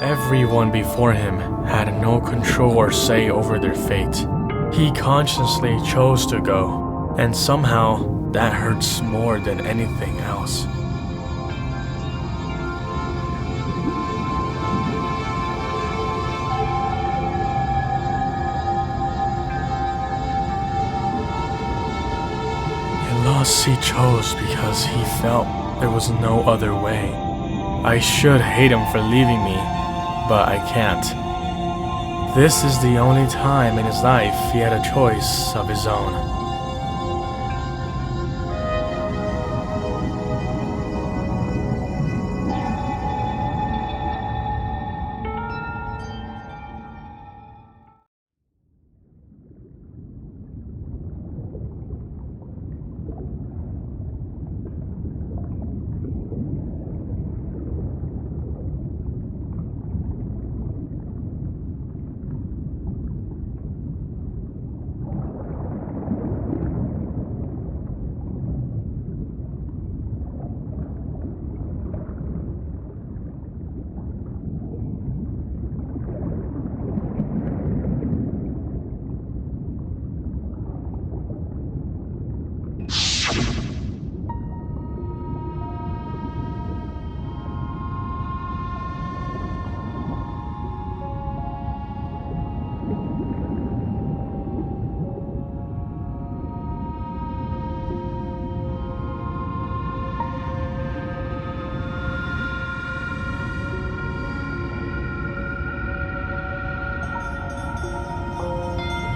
Everyone before him had no control or say over their fate. He consciously chose to go, and somehow that hurts more than anything else. He lost he chose because he felt there was no other way. I should hate him for leaving me, but I can't. This is the only time in his life he had a choice of his own.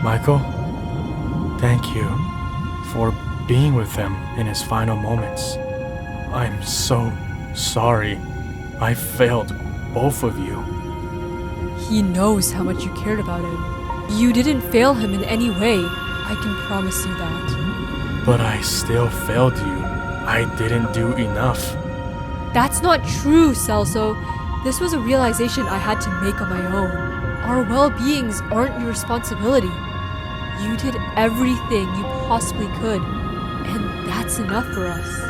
Michael, thank you for being with him in his final moments. I'm so sorry. I failed both of you. He knows how much you cared about him. You didn't fail him in any way. I can promise you that. But I still failed you. I didn't do enough. That's not true, Celso. This was a realization I had to make on my own. Our well-beings aren't your responsibility. You did everything you possibly could, and that's enough for us.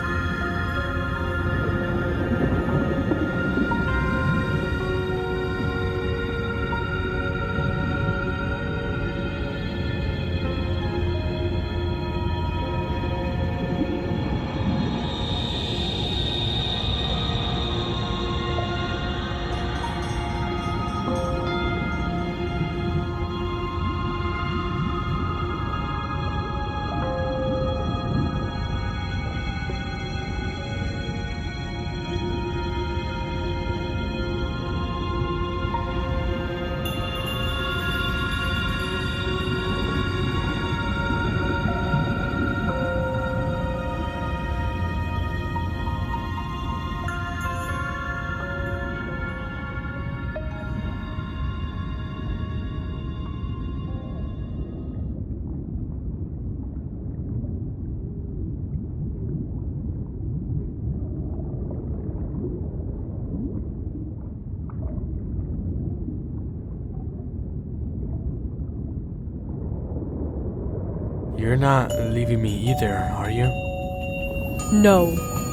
You're not leaving me either, are you? No,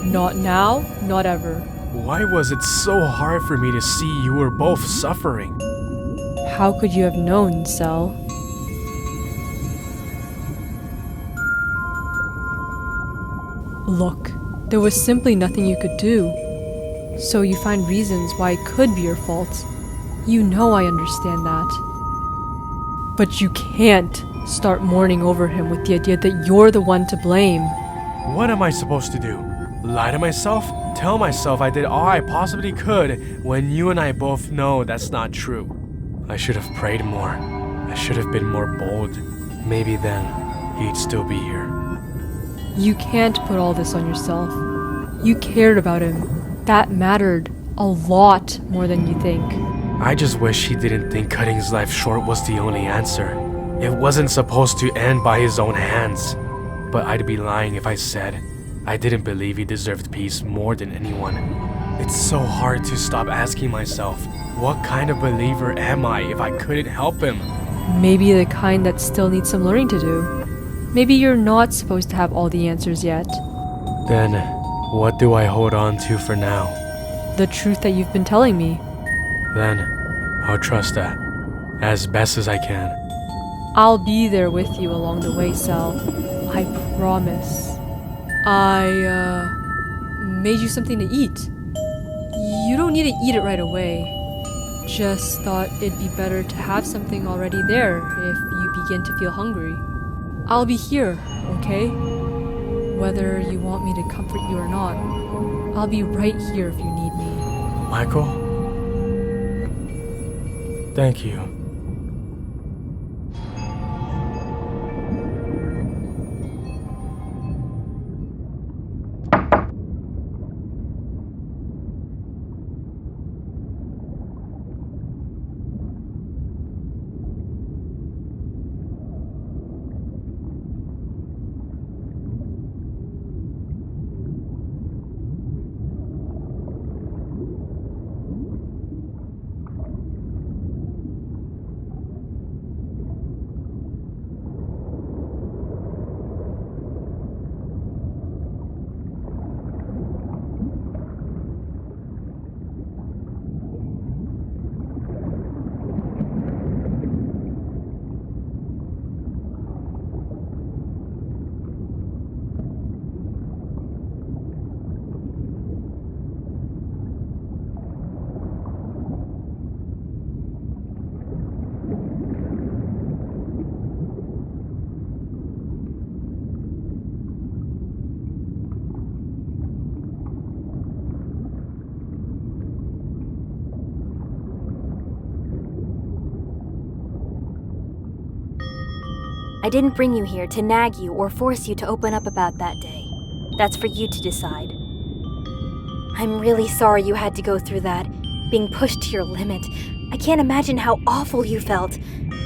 not now, not ever. Why was it so hard for me to see you were both suffering? How could you have known, Cel? Look, there was simply nothing you could do. So you find reasons why it could be your fault. You know I understand that. But you can't start mourning over him with the idea that you're the one to blame. What am I supposed to do? Lie to myself? Tell myself I did all I possibly could when you and I both know that's not true. I should have prayed more. I should have been more bold. Maybe then he'd still be here. You can't put all this on yourself. You cared about him. That mattered a lot more than you think. I just wish he didn't think cutting his life short was the only answer. It wasn't supposed to end by his own hands. But I'd be lying if I said I didn't believe he deserved peace more than anyone. It's so hard to stop asking myself, what kind of believer am I if I couldn't help him? Maybe the kind that still needs some learning to do. Maybe you're not supposed to have all the answers yet. Then, what do I hold on to for now? The truth that you've been telling me. Then, I'll trust that. As best as I can. I'll be there with you along the way, Cel. I promise. I made you something to eat. You don't need to eat it right away. Just thought it'd be better to have something already there if you begin to feel hungry. I'll be here, okay? Whether you want me to comfort you or not, I'll be right here if you need me. Michael? Thank you. I didn't bring you here to nag you or force you to open up about that day. That's for you to decide. I'm really sorry you had to go through that, being pushed to your limit. I can't imagine how awful you felt.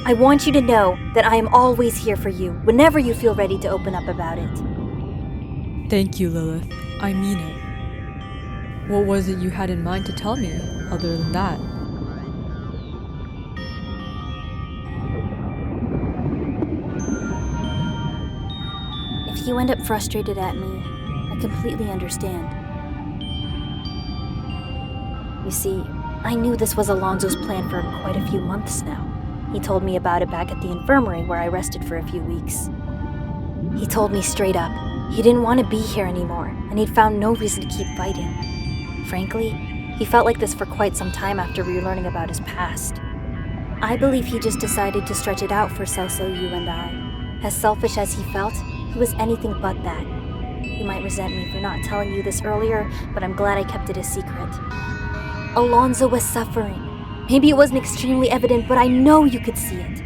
I want you to know that I am always here for you, whenever you feel ready to open up about it. Thank you, Lilith. I mean it. What was it you had in mind to tell me, other than that? If you end up frustrated at me, I completely understand. You see, I knew this was Alonso's plan for quite a few months now. He told me about it back at the infirmary where I rested for a few weeks. He told me straight up, he didn't want to be here anymore, and he'd found no reason to keep fighting. Frankly, he felt like this for quite some time after relearning about his past. I believe he just decided to stretch it out for Celso, you and I. As selfish as he felt, he was anything but that. You might resent me for not telling you this earlier, but I'm glad I kept it a secret. Alonso was suffering. Maybe it wasn't extremely evident, but I know you could see it.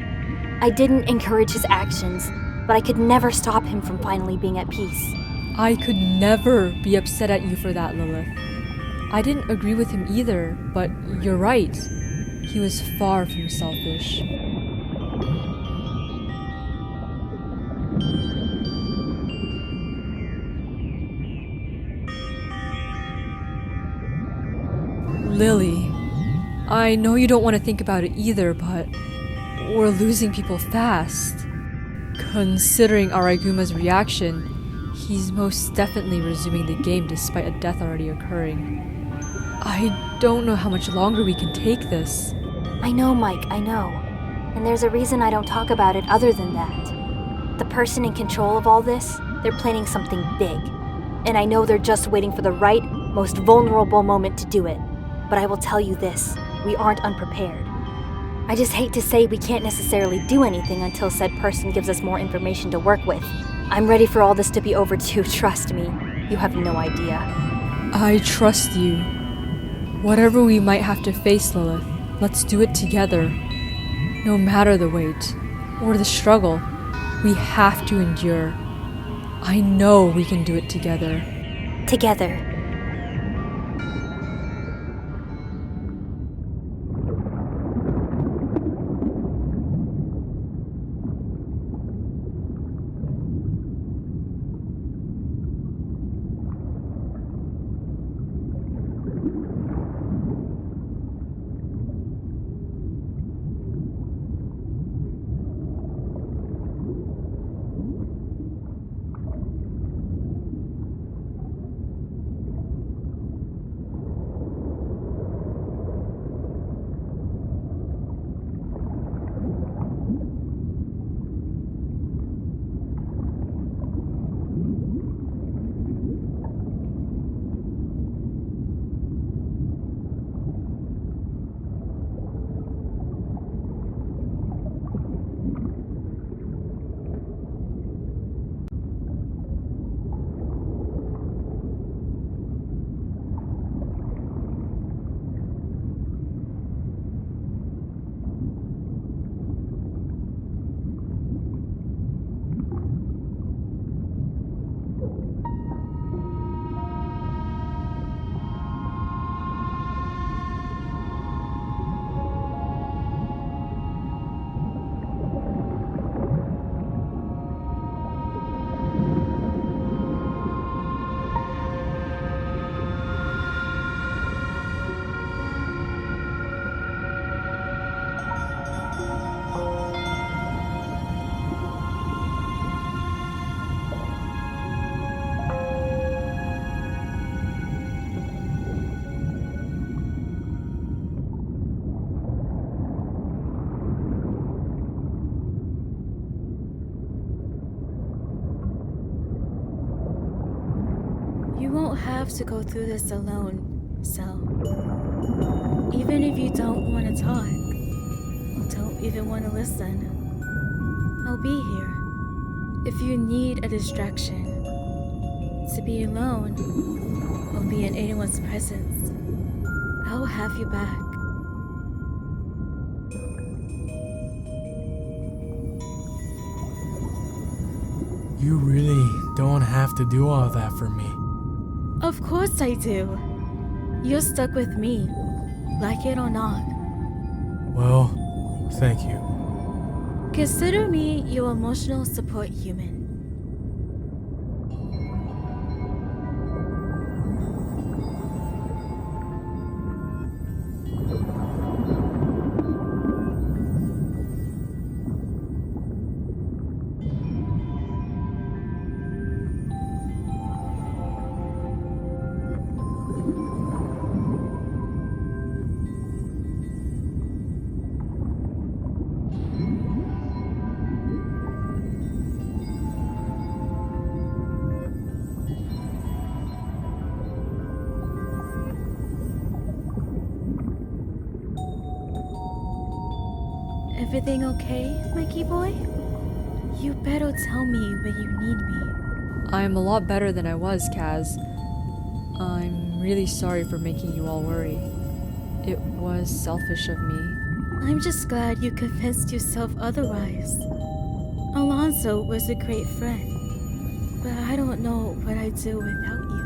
I didn't encourage his actions, but I could never stop him from finally being at peace. I could never be upset at you for that, Lilith. I didn't agree with him either, but you're right. He was far from selfish. Lily, I know you don't want to think about it either, but we're losing people fast. Considering Araiguma's reaction, he's most definitely resuming the game despite a death already occurring. I don't know how much longer we can take this. I know, Mike, I know. And there's a reason I don't talk about it other than that. The person in control of all this, they're planning something big. And I know they're just waiting for the right, most vulnerable moment to do it. But I will tell you this, we aren't unprepared. I just hate to say we can't necessarily do anything until said person gives us more information to work with. I'm ready for all this to be over too, trust me. You have no idea. I trust you. Whatever we might have to face, Lilith, let's do it together. No matter the weight, or the struggle, we have to endure. I know we can do it together. Together. You won't have to go through this alone, Cel. Even if you don't want to talk, don't even want to listen, I'll be here. If you need a distraction, to be alone, or be in anyone's presence, I'll have you back. You really don't have to do all that for me. Of course I do. You're stuck with me, like it or not. Well, thank you. Consider me your emotional support human. Everything okay, Mikey boy? You better tell me when you need me. I'm a lot better than I was, Kaz. I'm really sorry for making you all worry. It was selfish of me. I'm just glad you convinced yourself otherwise. Alonso was a great friend, but I don't know what I'd do without you.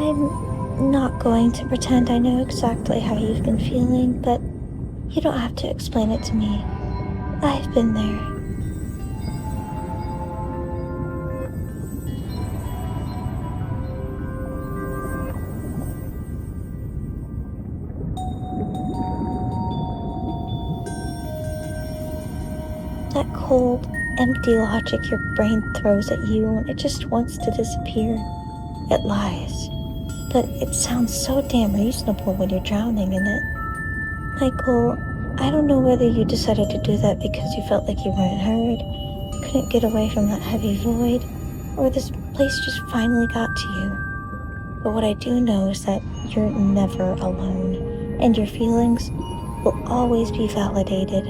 I'm not going to pretend I know exactly how you've been feeling, but you don't have to explain it to me. I've been there. That cold, empty logic your brain throws at you when it just wants to disappear. It lies. But it sounds so damn reasonable when you're drowning in it. Michael, I don't know whether you decided to do that because you felt like you weren't heard, couldn't get away from that heavy void, or this place just finally got to you. But what I do know is that you're never alone, and your feelings will always be validated.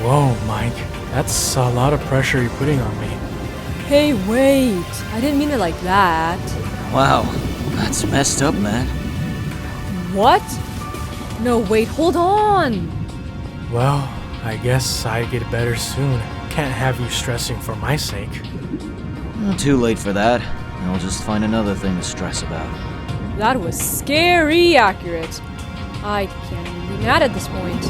Whoa, Mike. That's a lot of pressure you're putting on me. Hey, wait! I didn't mean it like that. Wow, that's messed up, man. What? No, wait, hold on! Well, I guess I get better soon. Can't have you stressing for my sake. Too late for that. I'll just find another thing to stress about. That was scary accurate. I can't even be mad at this point.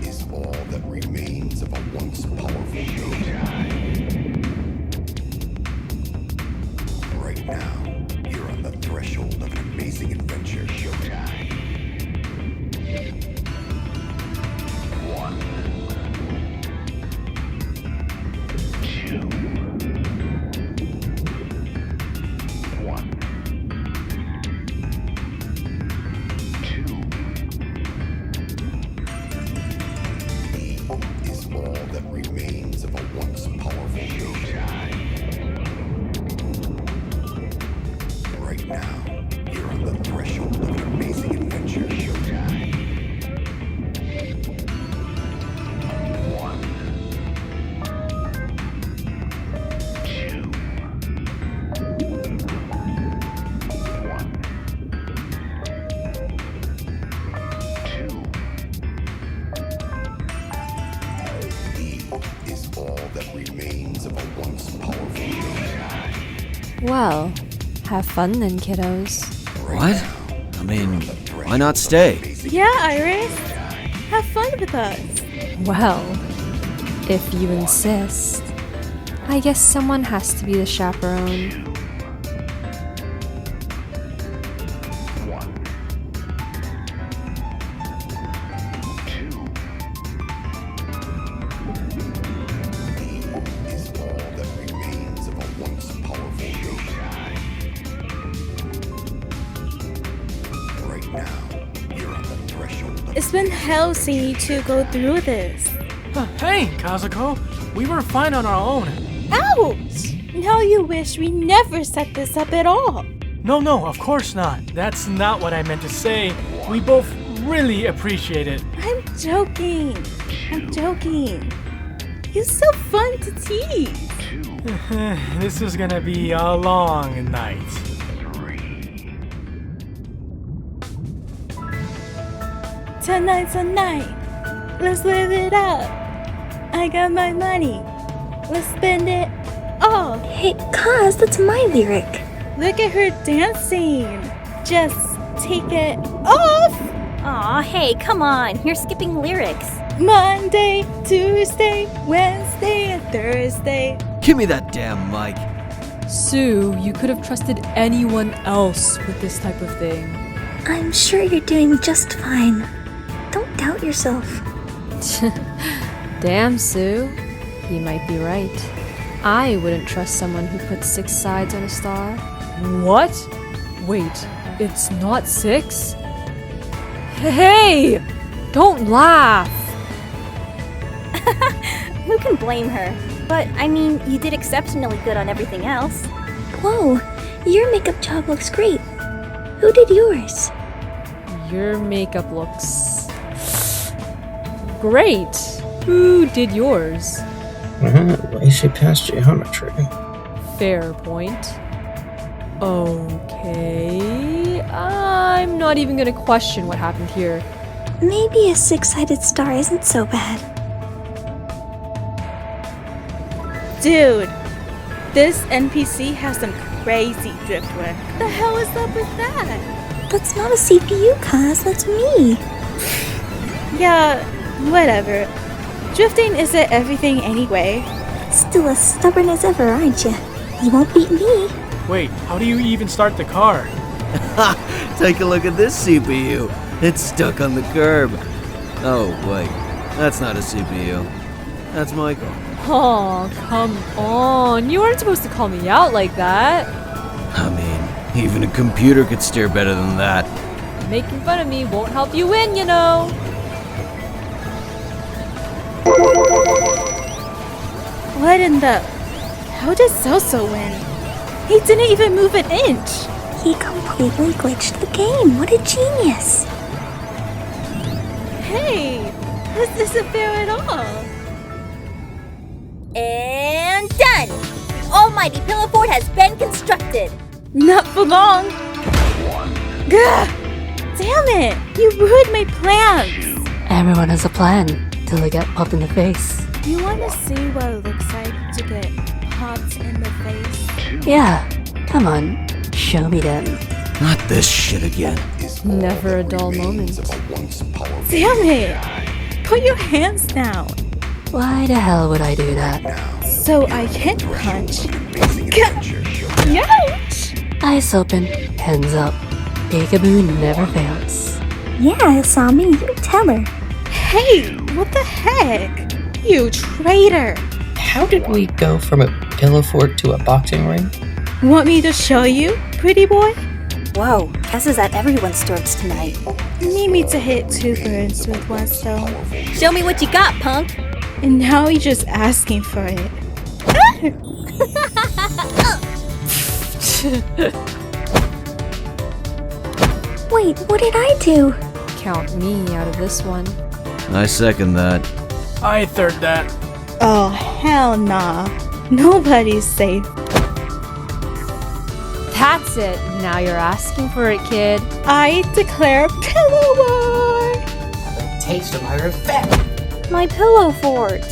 is all that remains of a once powerful showtime. Right now, you're on the threshold of an amazing adventure. Showtime. 1, 2, 1, 2. Is all that remains of a once powerful showtime. Right now, you're on the threshold of an amazing adventure. Showtime. 1, 2, 1, 2. Is all that remains of a once powerful showtime. Well, have fun then, kiddos. What? I mean, why not stay? Yeah, Iris. Have fun with us. Well, if you insist. I guess someone has to be the chaperone. 1, 2. Is all that remains of a once powerful showtime. Right now, you're on the threshold of It's been hell seeing you two go through this. Hey, Kazuko. We were fine on our own. Ouch! Now you wish we never set this up at all. No, of course not. That's not what I meant to say. We both really appreciate it. I'm joking. You're so fun to tease. This is gonna be a long night. 'Tonight. Let's live it up. I got my money. Let's spend it all. Hey, Kaz, that's my lyric. Look at her dancing. Just take it off. Aw, hey, come on. You're skipping lyrics. Monday, Tuesday, Wednesday, and Thursday. Give me that damn mic. Sue, you could have trusted anyone else with this type of thing. I'm sure you're doing just fine. Don't doubt yourself. Damn, Sue. You might be right. I wouldn't trust someone who puts 6 sides on a star. What? Wait, it's not 6? Hey! Don't laugh! Who can blame her? But, I mean, you did exceptionally good on everything else. Whoa, your makeup job looks great. Who did yours? Your makeup looks great. Who did yours? Why she passed geometry? Fair point. Okay, I'm not even gonna question what happened here. Maybe a 6-sided star isn't so bad. Dude, this NPC has some crazy driftwork. The hell is up with that? That's not a CPU, Kaz, that's me. Yeah, whatever. Drifting isn't everything anyway. Still as stubborn as ever, aren't you? You won't beat me. Wait, how do you even start the car? Take a look at this CPU. It's stuck on the curb. Oh, wait. That's not a CPU. That's Michael. Oh, come on. You weren't supposed to call me out like that. I mean, even a computer could steer better than that. Making fun of me won't help you win, you know. What in the... How did Celso win? He didn't even move an inch. He completely glitched the game. What a genius. Hey, this isn't fair at all. And done! The almighty pillar fort has been constructed. Not for long. Gah! Damn it! You ruined my plans. Everyone has a plan till they get popped in the face. You want to see what it looks like to get popped in the face? Yeah, come on, show me then. Not this shit again. Never a dull moment. Damn it! Put your hands down. Why the hell would I do that? So I can punch. Ouch! Eyes open, hands up. Peekaboo never fails. Yeah, Asami, you tell her. Hey, what the heck? You traitor! How did we go from a pillow fort to a boxing ring? Want me to show you, pretty boy? Whoa, Cass is at everyone's storks tonight. Need me to hit 2 birds with 1 stone. Show me what you got, punk! And now you're just asking for it. Wait, what did I do? Count me out of this one. I second that. I third that. Oh, hell nah. Nobody's safe. That's it. Now you're asking for it, kid. I declare pillow war! Taste of my revenge. My pillow fort!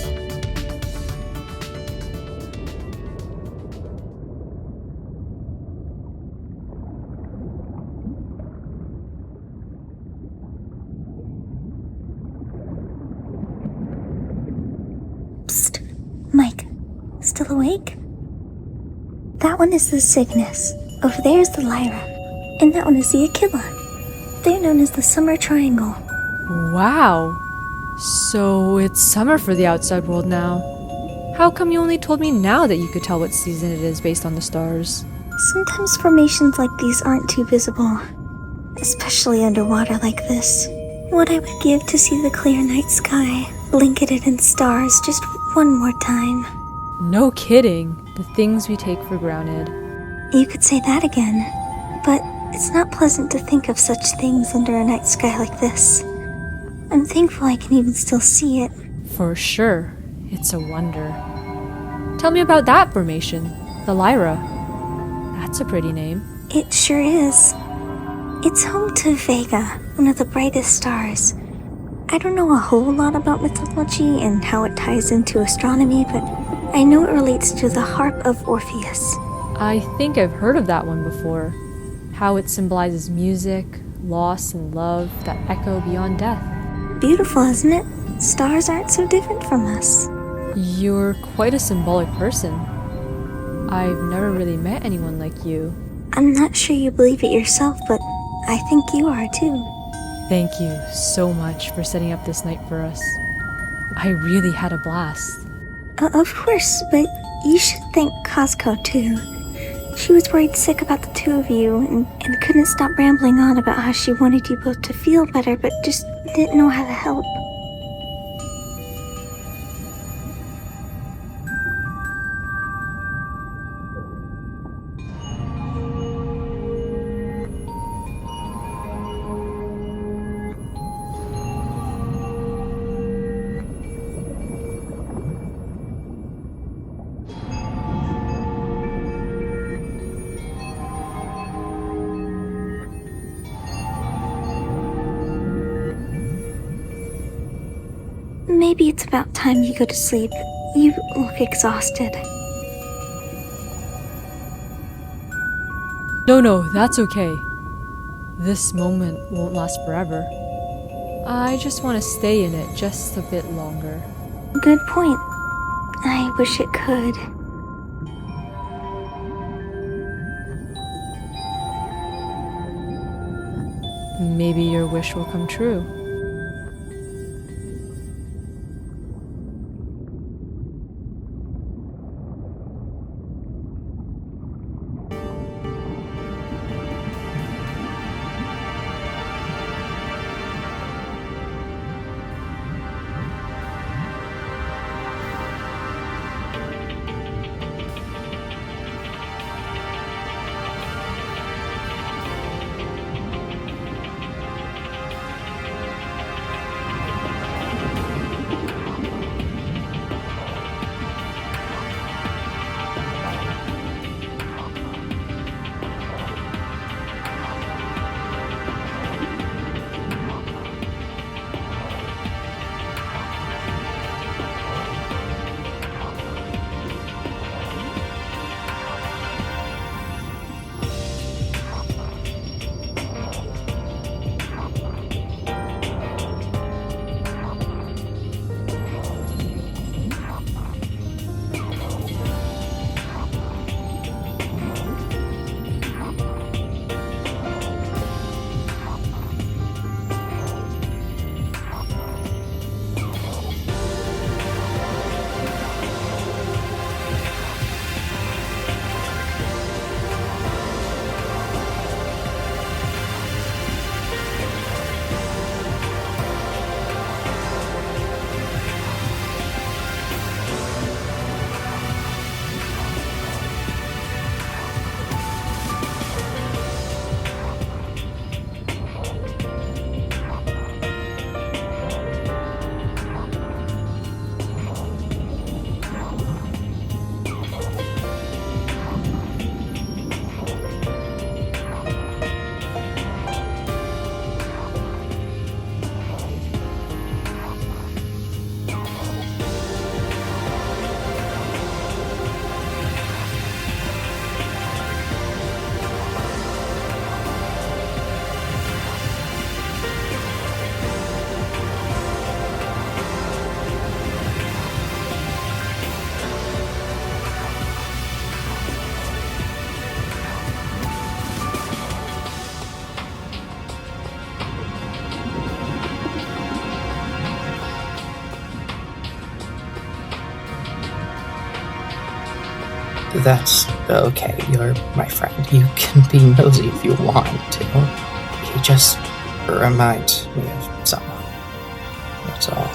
Psst. Mike, still awake? That one is the Cygnus. Over there is the Lyra. And that one is the Aquila. They're known as the Summer Triangle. Wow. So it's summer for the outside world now. How come you only told me now that you could tell what season it is based on the stars? Sometimes formations like these aren't too visible, especially underwater like this. What I would give to see the clear night sky, blanketed in stars just one more time. No kidding. The things we take for granted. You could say that again, but it's not pleasant to think of such things under a night sky like this. I'm thankful I can even still see it. For sure. It's a wonder. Tell me about that formation, the Lyra. That's a pretty name. It sure is. It's home to Vega, one of the brightest stars. I don't know a whole lot about mythology and how it ties into astronomy, but I know it relates to the harp of Orpheus. I think I've heard of that one before. How it symbolizes music, loss, and love that echo beyond death. Beautiful, isn't it? Stars aren't so different from us. You're quite a symbolic person. I've never really met anyone like you. I'm not sure you believe it yourself, but I think you are too. Thank you so much for setting up this night for us. I really had a blast. Of course, but you should thank Kazuko too. She was worried sick about the two of you and couldn't stop rambling on about how she wanted you both to feel better, but just didn't know how to help. Maybe it's about time you go to sleep. You look exhausted. No, that's okay. This moment won't last forever. I just want to stay in it just a bit longer. Good point. I wish it could. Maybe your wish will come true. That's okay. You're my friend. You can be nosy if you want to. You just remind me of someone. That's all.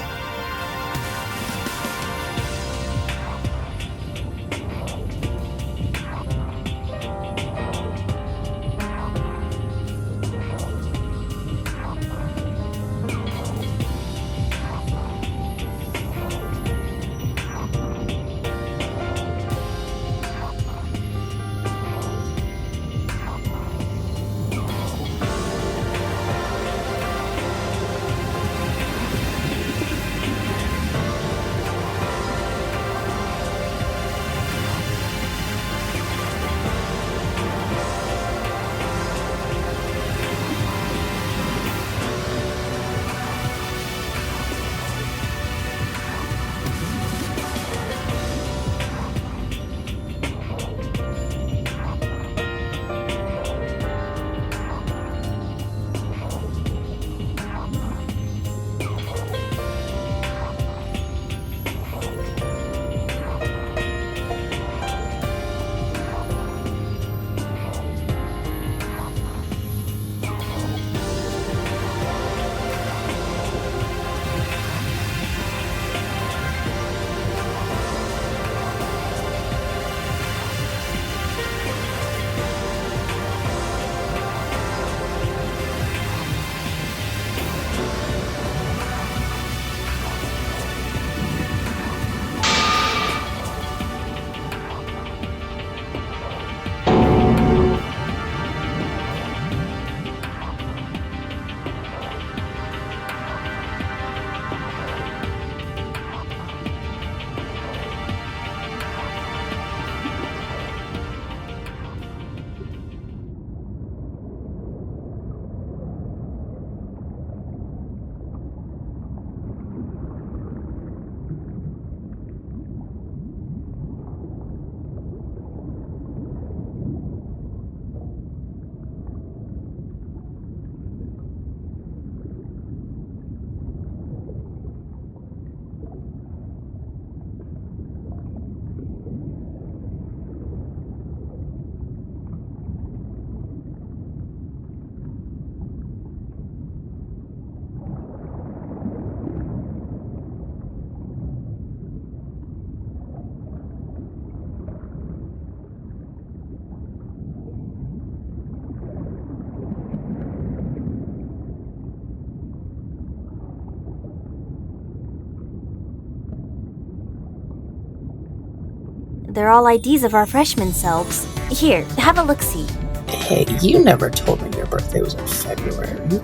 They're all IDs of our freshman selves. Here, have a look-see. Hey, you never told me your birthday was in February.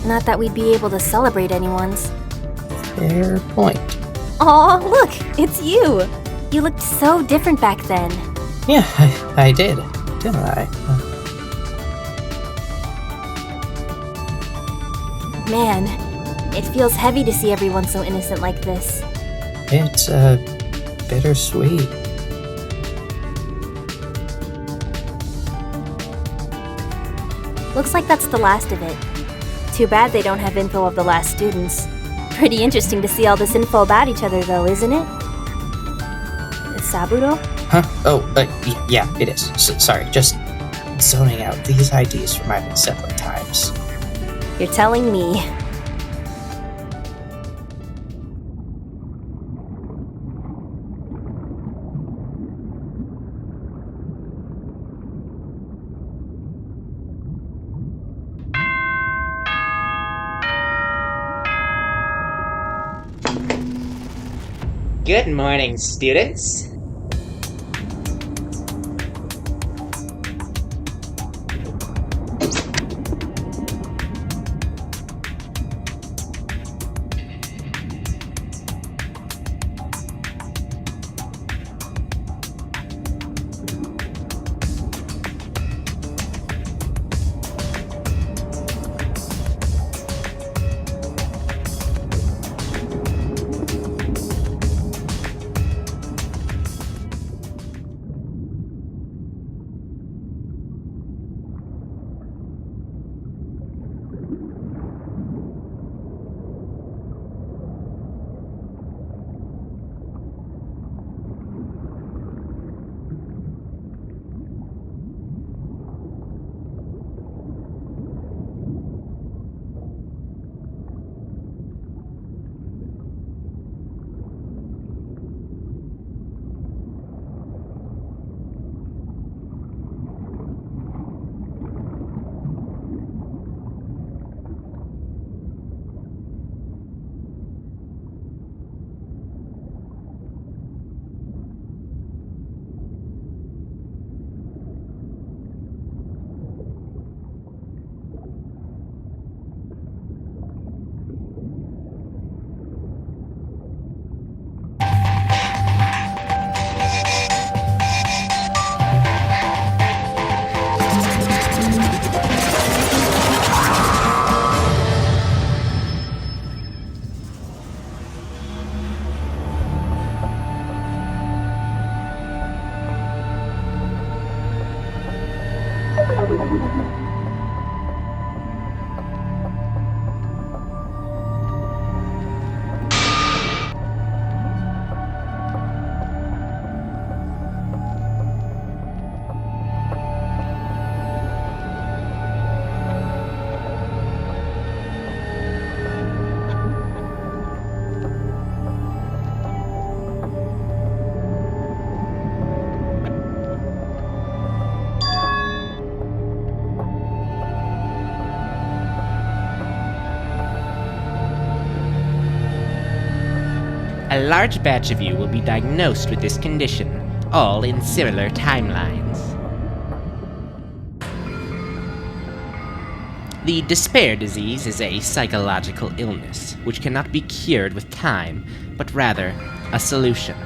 Not that we'd be able to celebrate anyone's. Fair point. Aw, look, it's you! You looked so different back then. Yeah, I did, didn't I? Man, it feels heavy to see everyone so innocent like this. It's, bittersweet. Looks like that's the last of it. Too bad they don't have info of the last students. Pretty interesting to see all this info about each other though, isn't it? Saburo? Huh? Oh, yeah, it is. Sorry, just zoning out. These IDs remind me several times. You're telling me. Good morning, students. A large batch of you will be diagnosed with this condition, all in similar timelines. The despair disease is a psychological illness, which cannot be cured with time, but rather a solution.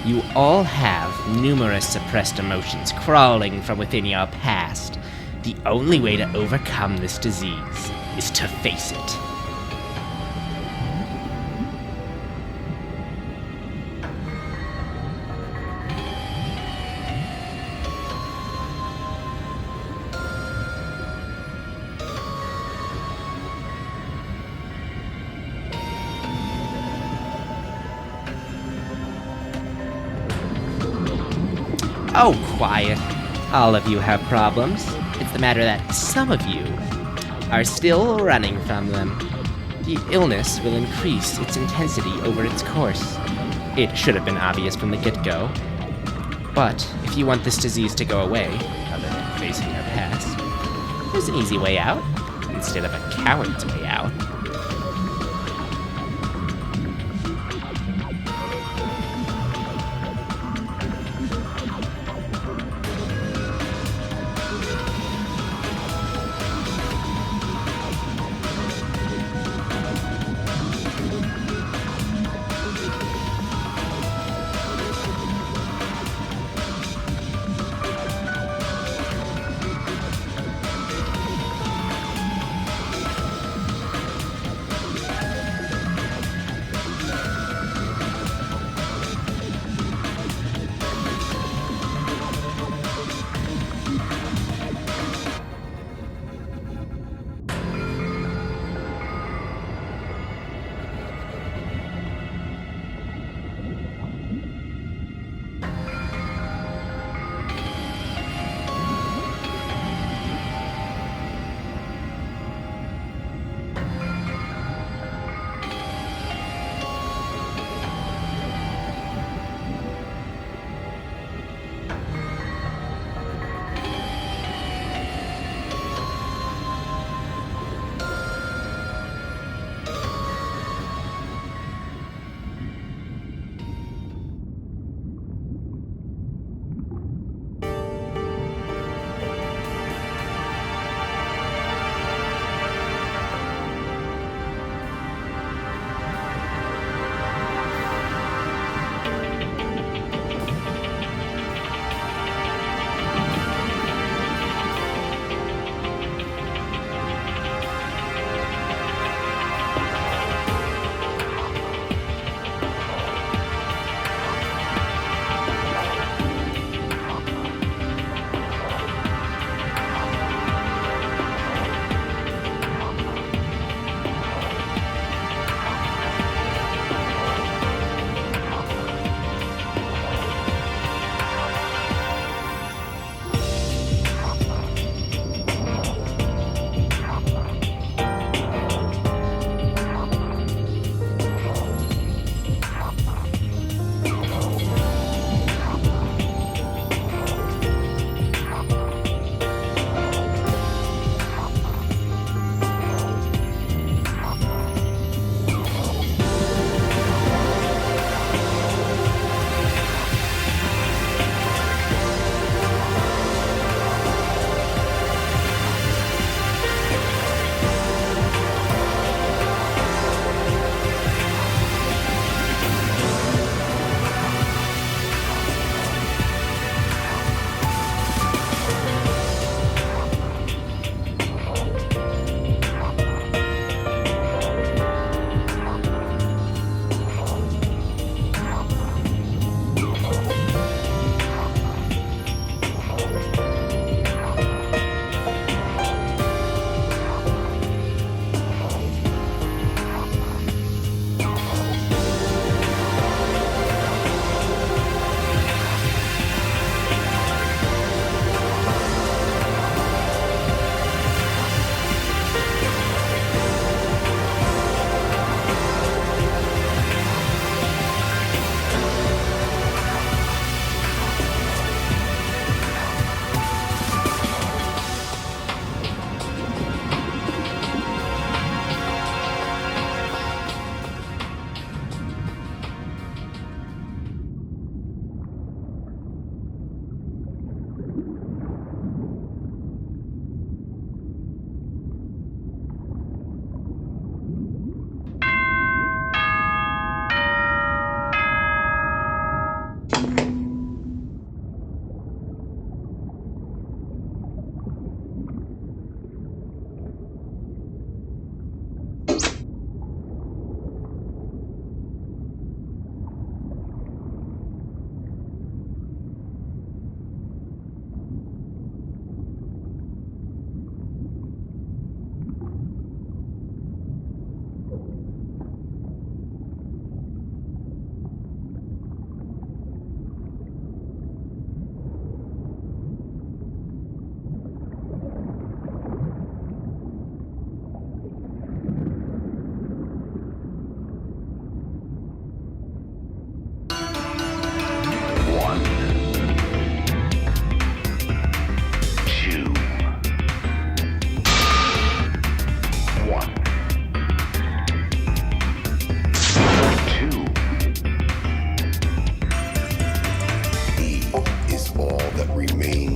You all have numerous suppressed emotions crawling from within your past. The only way to overcome this disease is to face it. Oh, quiet. All of you have problems. It's the matter that some of you are still running from them. The illness will increase its intensity over its course. It should have been obvious from the get-go. But if you want this disease to go away, other than facing your past, there's an easy way out, instead of a coward's way out.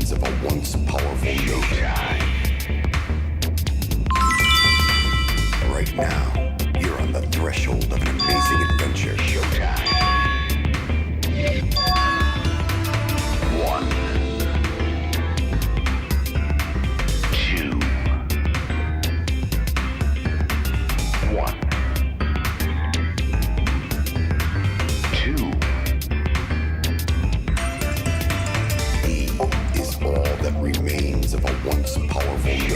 remains of a once powerful nation. Right now, you're on the threshold of an amazing adventure. Showtime. 1, 2, 1, 2. He is all that remains of a once powerful nation.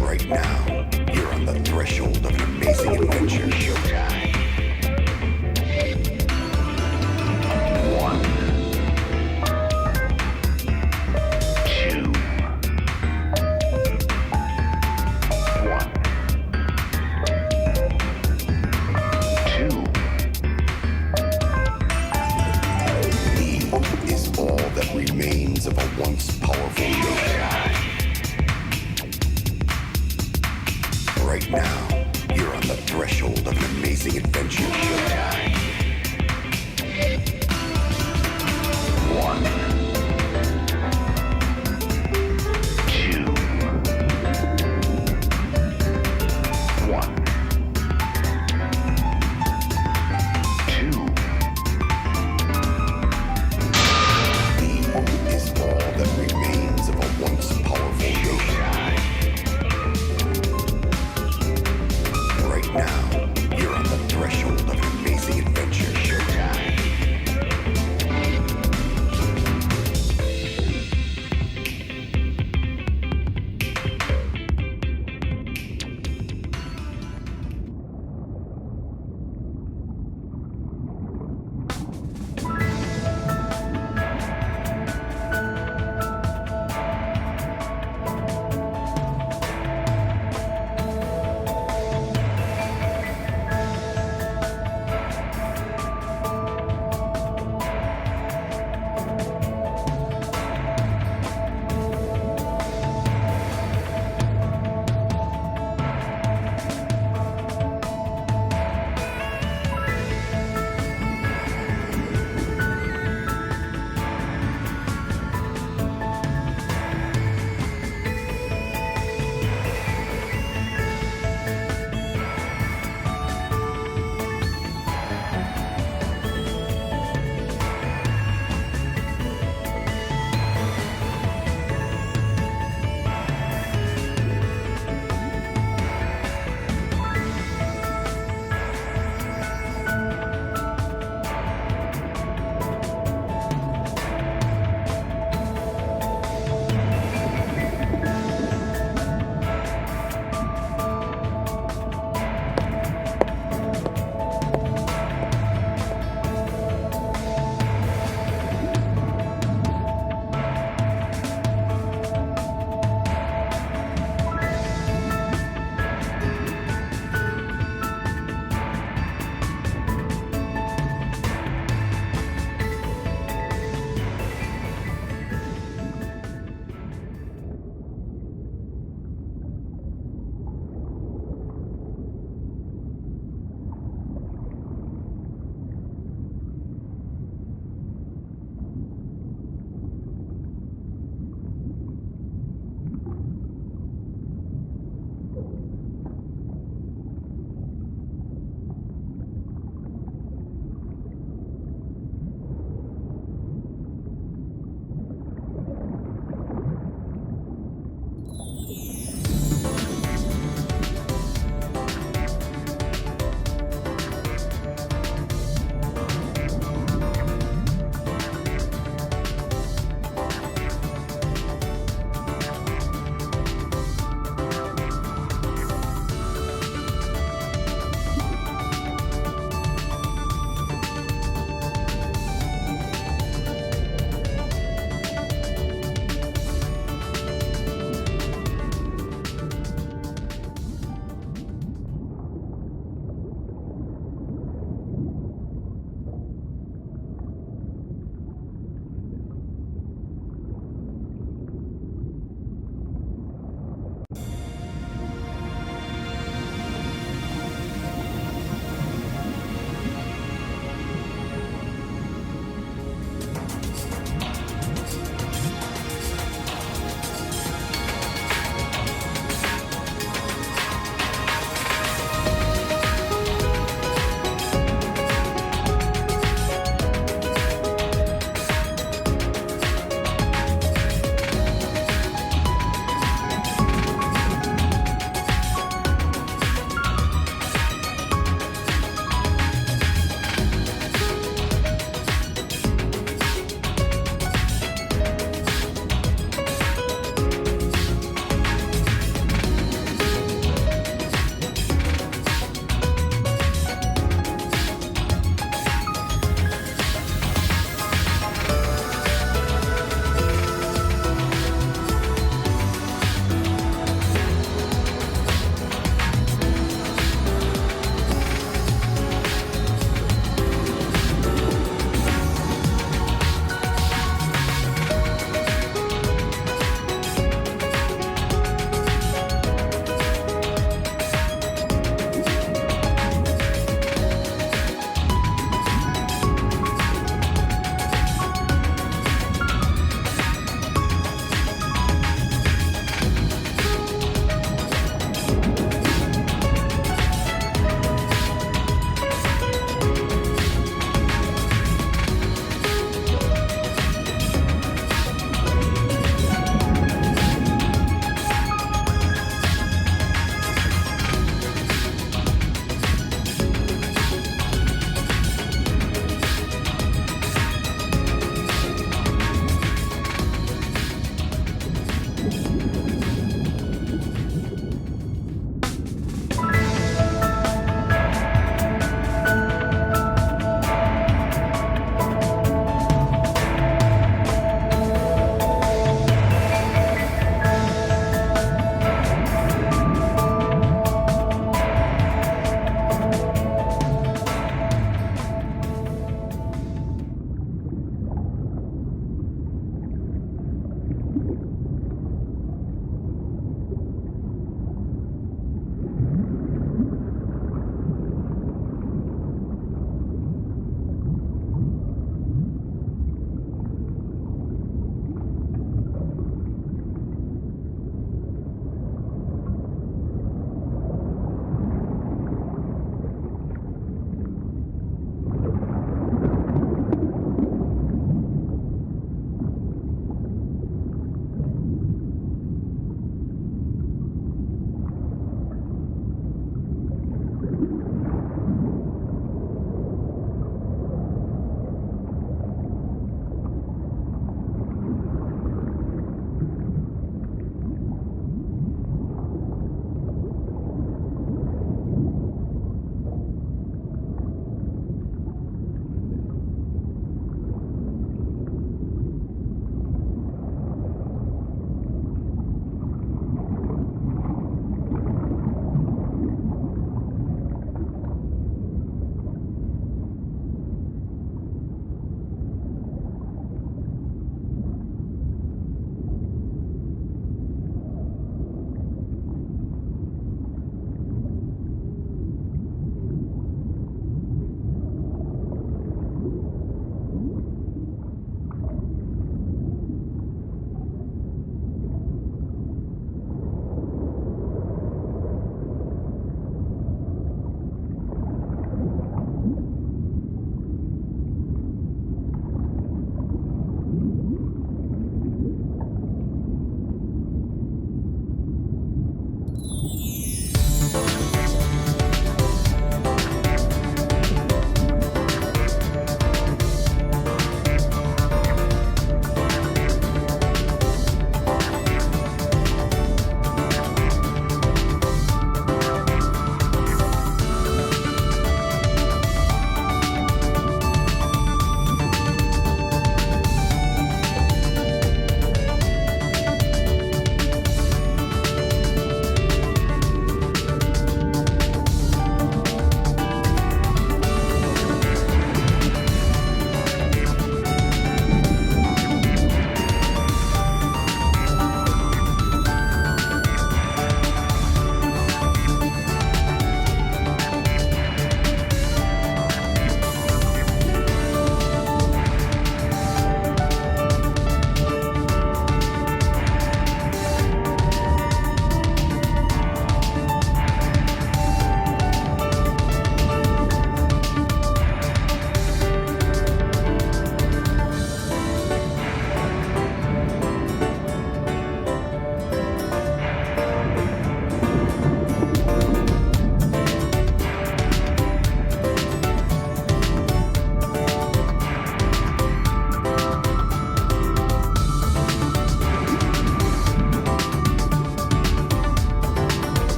Right now, you're on the threshold of an amazing adventure. Showtime. 1, 2, 1, 2. He is all that remains of a once powerful nation. Right now, you're on the threshold of an amazing adventure. Showtime. 1, 2, 1, 2. He is all that remains of a once powerful nation. Right now, you're on the threshold of an amazing adventure.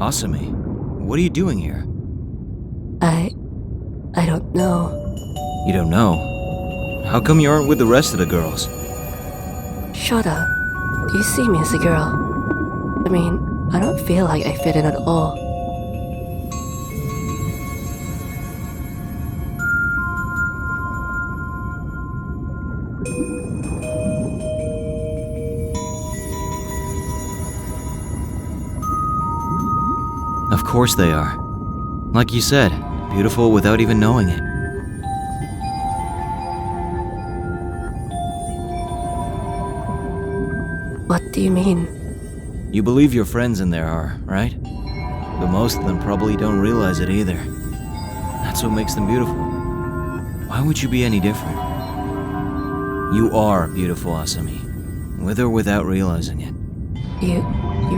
Asami, what are you doing here? I don't know. You don't know? How come you aren't with the rest of the girls? Shut up. Do you see me as a girl? I mean, I don't feel like I fit in at all. Of course they are. Like you said, beautiful without even knowing it. What do you mean? You believe your friends in there are, right? But most of them probably don't realize it either. That's what makes them beautiful. Why would you be any different? You are beautiful, Asami. With or without realizing it. You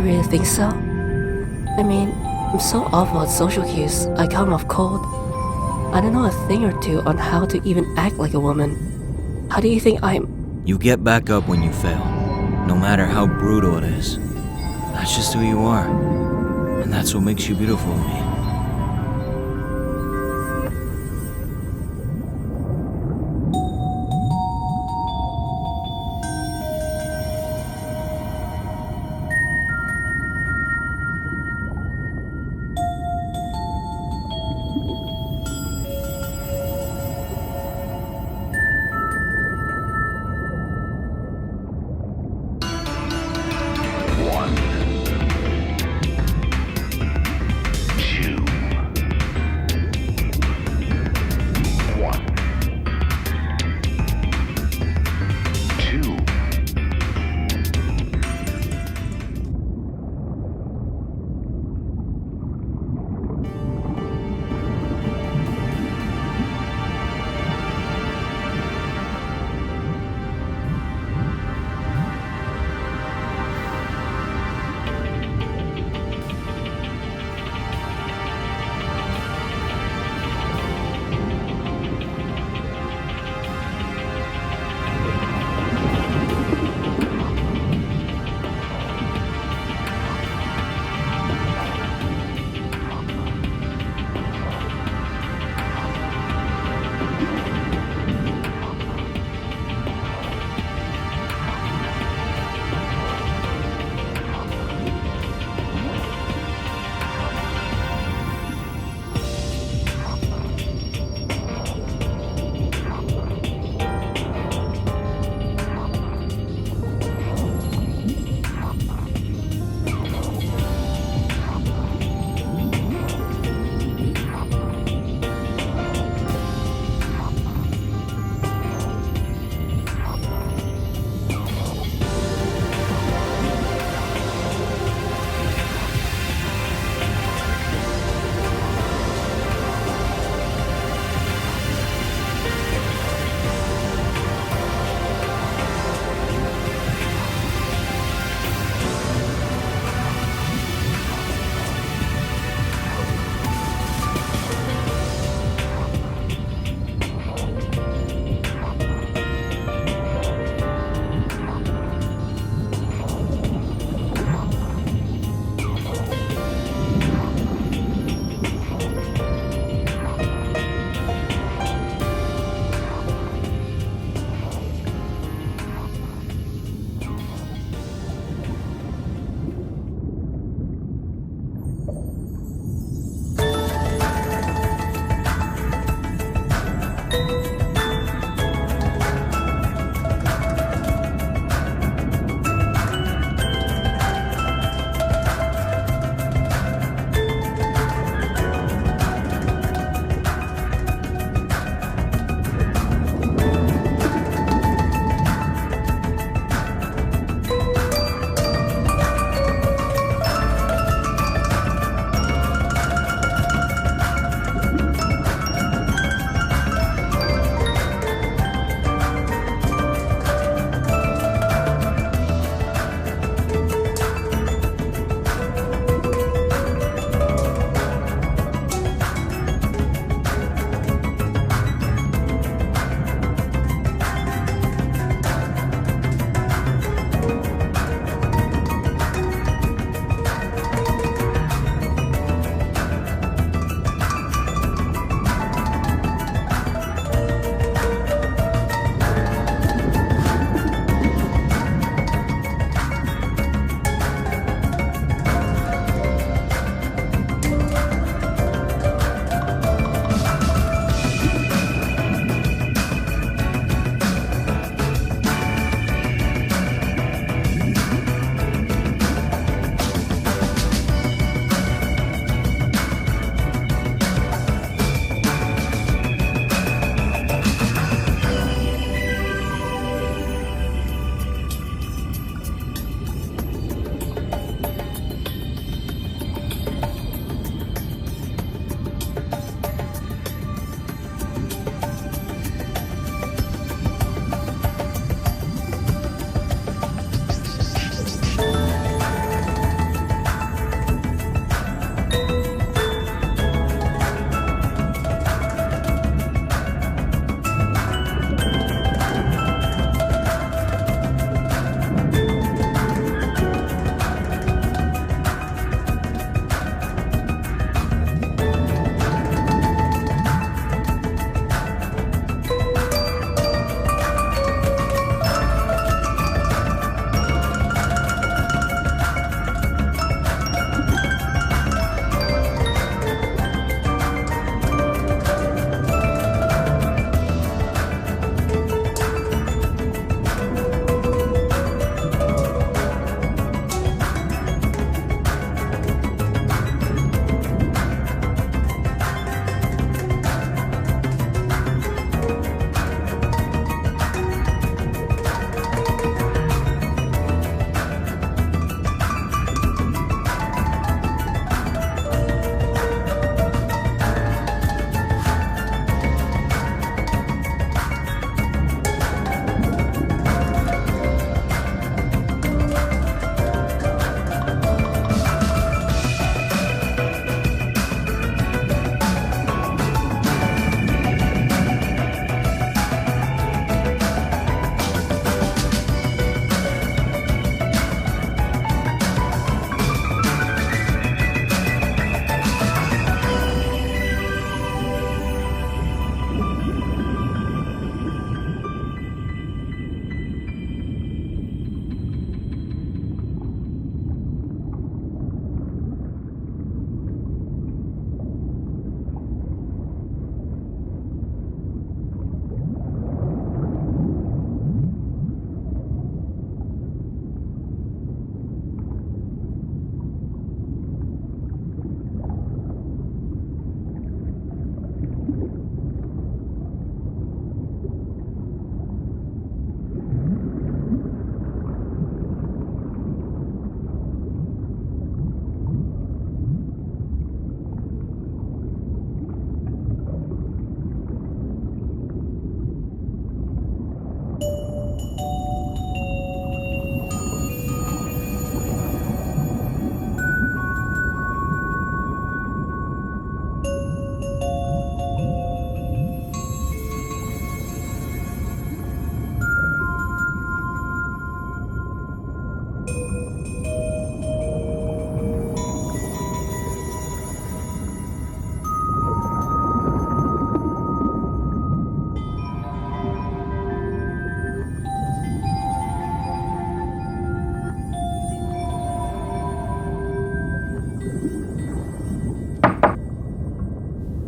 really think so? I mean, I'm so awful at social cues, I come off cold. I don't know a thing or two on how to even act like a woman. How do you think I'm... You get back up when you fail, no matter how brutal it is. That's just who you are. And that's what makes you beautiful to me.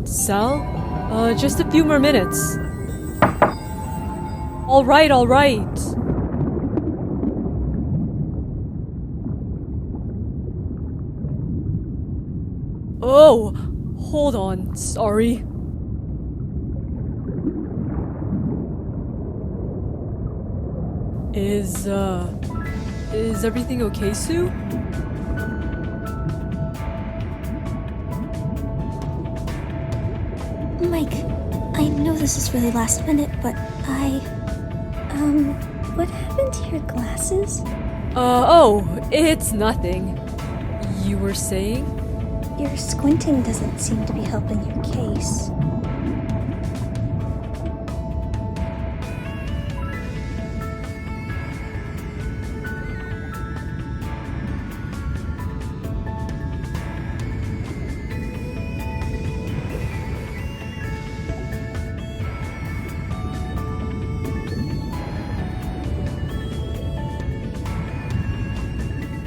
Sal? Just a few more minutes. Alright. Oh, hold on, sorry. Is everything okay, Sue? Mike, I know this is really last minute, but what happened to your glasses? It's nothing. You were saying? Your squinting doesn't seem to be helping your case.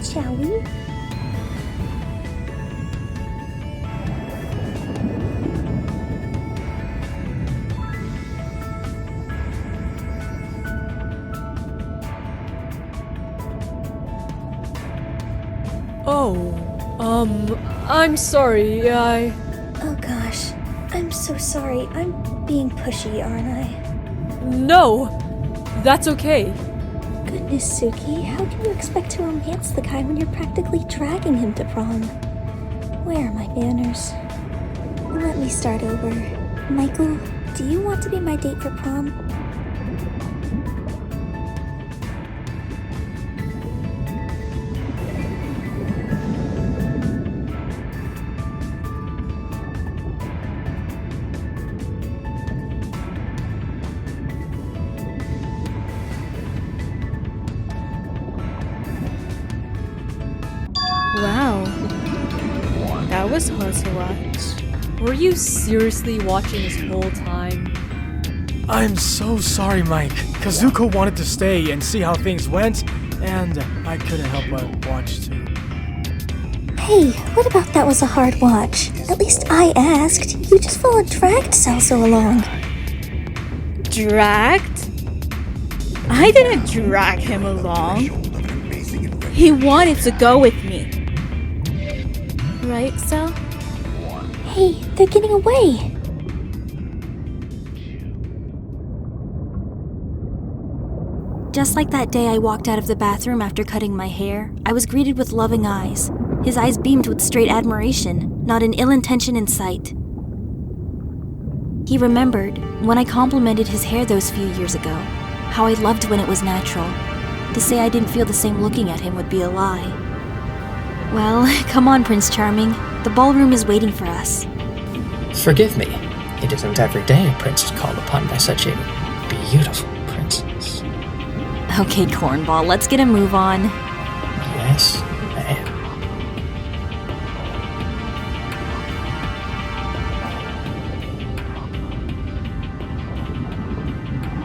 Shall we? I'm sorry, Oh gosh, I'm so sorry. I'm being pushy, aren't I? No! That's okay. Goodness, Suki, how can you expect to romance the guy when you're practically dragging him to prom? Where are my manners? Let me start over. Michael, do you want to be my date for prom? Wow. That was hard to watch. Were you seriously watching this whole time? I'm so sorry, Mike. Kazuko wanted to stay and see how things went, and I couldn't help but watch too. Hey, what about that was a hard watch? At least I asked. You just full on dragged Celso along. Dragged? I didn't drag him along. He wanted to go with me. Right, Cel? Hey, they're getting away. Just like that day I walked out of the bathroom after cutting my hair, I was greeted with loving eyes. His eyes beamed with straight admiration, not an ill intention in sight. He remembered, when I complimented his hair those few years ago, how I loved when it was natural. To say I didn't feel the same looking at him would be a lie. Well, come on, Prince Charming. The ballroom is waiting for us. Forgive me. It isn't every day a prince is called upon by such a beautiful princess. Okay, Cornball, let's get a move on. Yes, ma'am.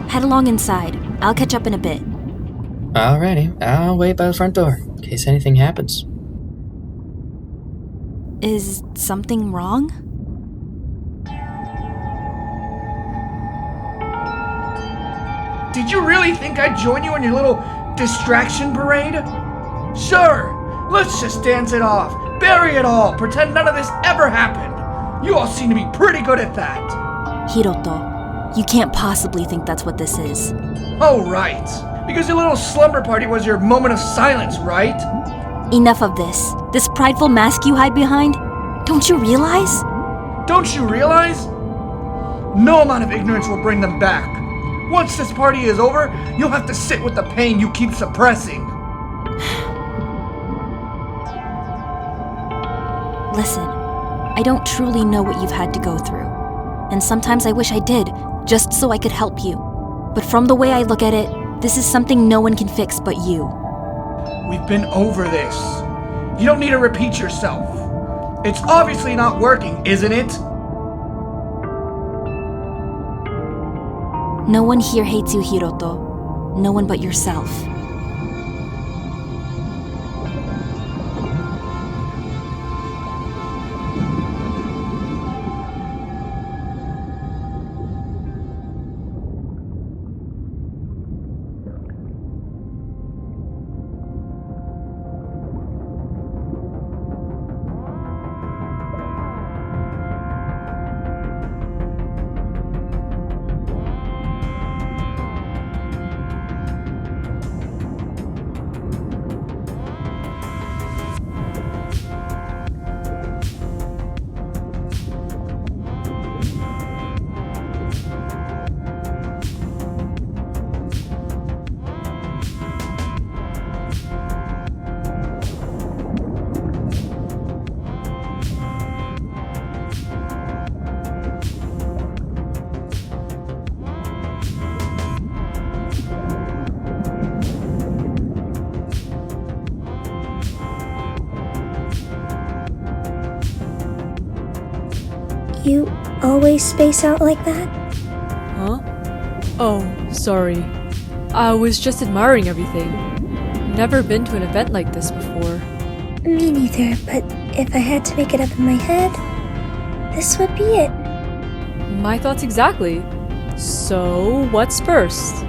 Head along inside. I'll catch up in a bit. Alrighty, I'll wait by the front door, in case anything happens. Is something wrong? Did you really think I'd join you on your little distraction parade? Sure, let's just dance it off, bury it all, pretend none of this ever happened. You all seem to be pretty good at that. Hiroto, you can't possibly think that's what this is. Oh, right. Because your little slumber party was your moment of silence, right? Enough of this. This prideful mask you hide behind? Don't you realize? Don't you realize? No amount of ignorance will bring them back. Once this party is over, you'll have to sit with the pain you keep suppressing. Listen, I don't truly know what you've had to go through. And sometimes I wish I did, just so I could help you. But from the way I look at it, this is something no one can fix but you. We've been over this. You don't need to repeat yourself. It's obviously not working, isn't it? No one here hates you, Hiroto. No one but yourself. You always space out like that? Huh? Oh, sorry. I was just admiring everything. Never been to an event like this before. Me neither, but if I had to make it up in my head, this would be it. My thoughts exactly. So, what's first?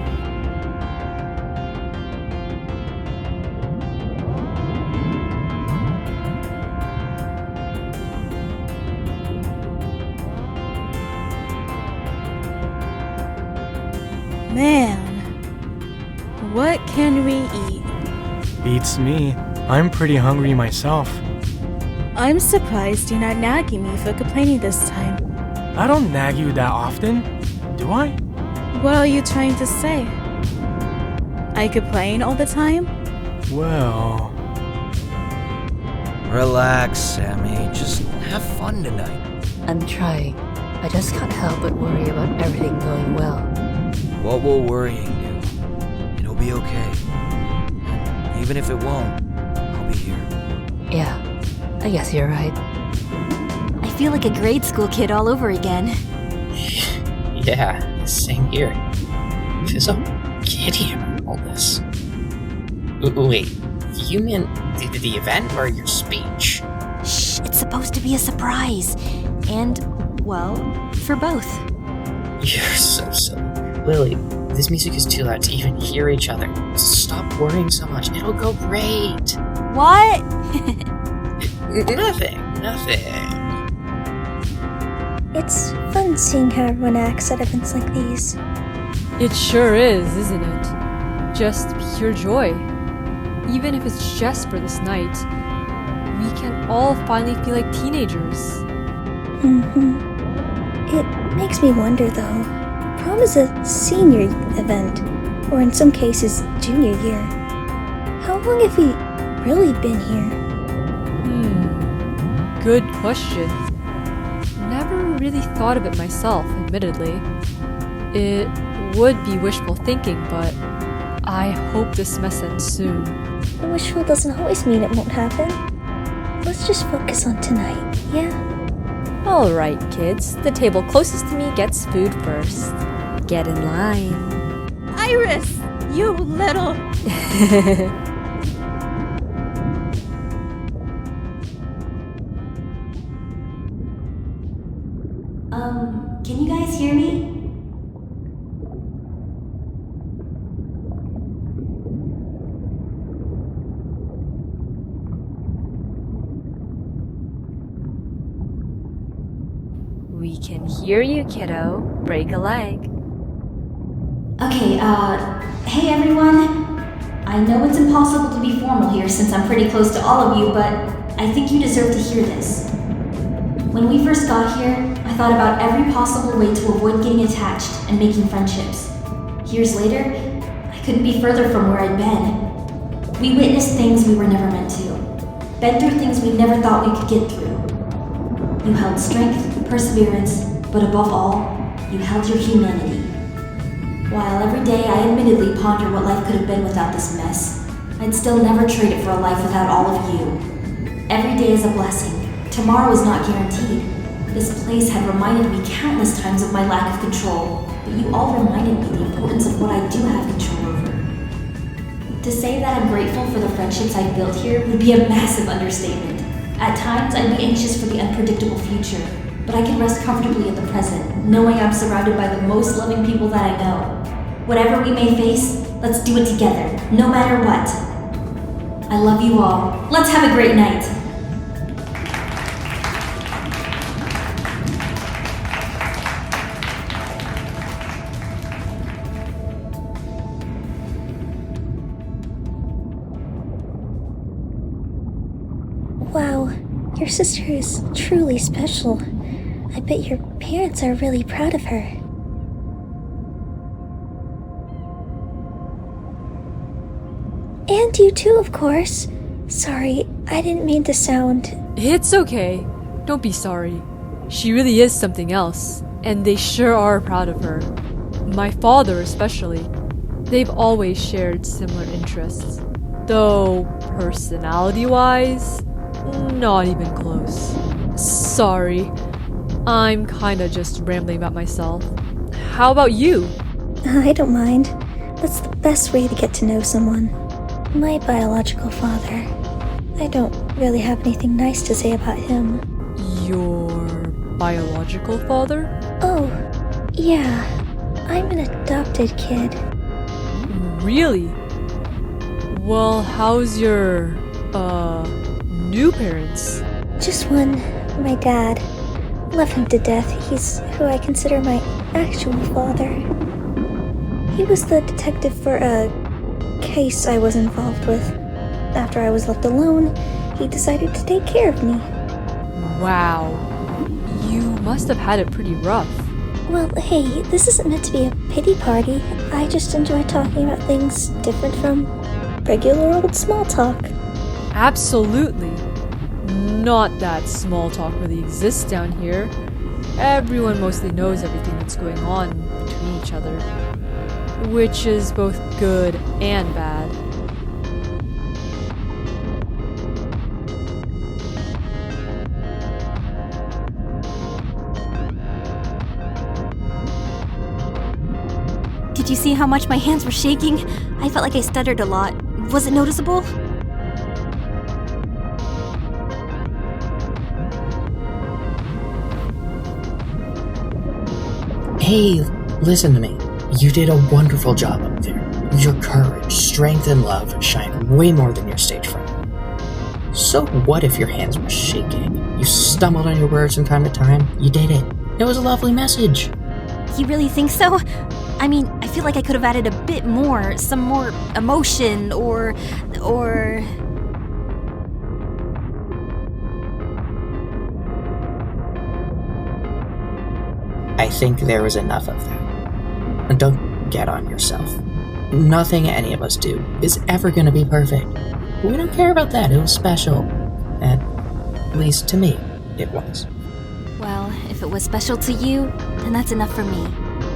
Man, what can we eat? Beats me. I'm pretty hungry myself. I'm surprised you're not nagging me for complaining this time. I don't nag you that often, do I? What are you trying to say? I complain all the time? Well... Relax, Sammy. Just have fun tonight. I'm trying. I just can't help but worry about everything going well. What will worrying do? It'll be okay. And even if it won't, I'll be here. Yeah, I guess you're right. I feel like a grade school kid all over again. Yeah, same here. I feel so giddy about all this. Wait, you meant the event or your speech? Shh, it's supposed to be a surprise. And, well, for both. You're so silly. Lily, this music is too loud to even hear each other. Stop worrying so much. It'll go great. What? Nothing. It's fun seeing how everyone acts at events like these. It sure is, isn't it? Just pure joy. Even if it's just for this night, we can all finally feel like teenagers. It makes me wonder though. Prom is a senior event, or in some cases, junior year. How long have we really been here? Good question. Never really thought of it myself, admittedly. It would be wishful thinking, but I hope this mess ends soon. Wishful doesn't always mean it won't happen. Let's just focus on tonight, yeah? Alright, kids. The table closest to me gets food first. Get in line. Iris, you little... Can you guys hear me? We can hear you, kiddo. Break a leg. Okay, hey everyone. I know it's impossible to be formal here since I'm pretty close to all of you, but I think you deserve to hear this. When we first got here, I thought about every possible way to avoid getting attached and making friendships. Years later, I couldn't be further from where I'd been. We witnessed things we were never meant to. Been through things we never thought we could get through. You held strength, perseverance, but above all, you held your humanity. While every day I admittedly ponder what life could have been without this mess, I'd still never trade it for a life without all of you. Every day is a blessing. Tomorrow is not guaranteed. This place had reminded me countless times of my lack of control, but you all reminded me the importance of what I do have control over. To say that I'm grateful for the friendships I built here would be a massive understatement. At times, I'd be anxious for the unpredictable future, but I can rest comfortably in the present, knowing I'm surrounded by the most loving people that I know. Whatever we may face, let's do it together, no matter what. I love you all. Let's have a great night. Wow, your sister is truly special. I bet your parents are really proud of her. And you too, of course. Sorry, I didn't mean to sound... It's okay. Don't be sorry. She really is something else, and they sure are proud of her. My father especially. They've always shared similar interests. Though, personality-wise, not even close. Sorry. I'm kinda just rambling about myself. How about you? I don't mind. That's the best way to get to know someone. My biological father. I don't really have anything nice to say about him. Your biological father? Oh, yeah. I'm an adopted kid. Really? Well, how's your, new parents? Just one. My dad. Love him to death. He's who I consider my actual father. He was the detective for a case I was involved with. After I was left alone, he decided to take care of me. Wow. You must have had it pretty rough. Well, hey, this isn't meant to be a pity party. I just enjoy talking about things different from regular old small talk. Absolutely. Not that small talk really exists down here. Everyone mostly knows everything that's going on between each other, which is both good and bad. Did you see how much my hands were shaking? I felt like I stuttered a lot. Was it noticeable? Hey, listen to me. You did a wonderful job up there. Your courage, strength, and love shine way more than your stage fright. So what if your hands were shaking? You stumbled on your words from time to time. You did it. It was a lovely message. You really think so? I mean, I feel like I could have added a bit more, some more emotion, or... I think there was enough of that. And don't get on yourself. Nothing any of us do is ever gonna be perfect. We don't care about that. It was special. At least to me, it was. Well, if it was special to you, then that's enough for me.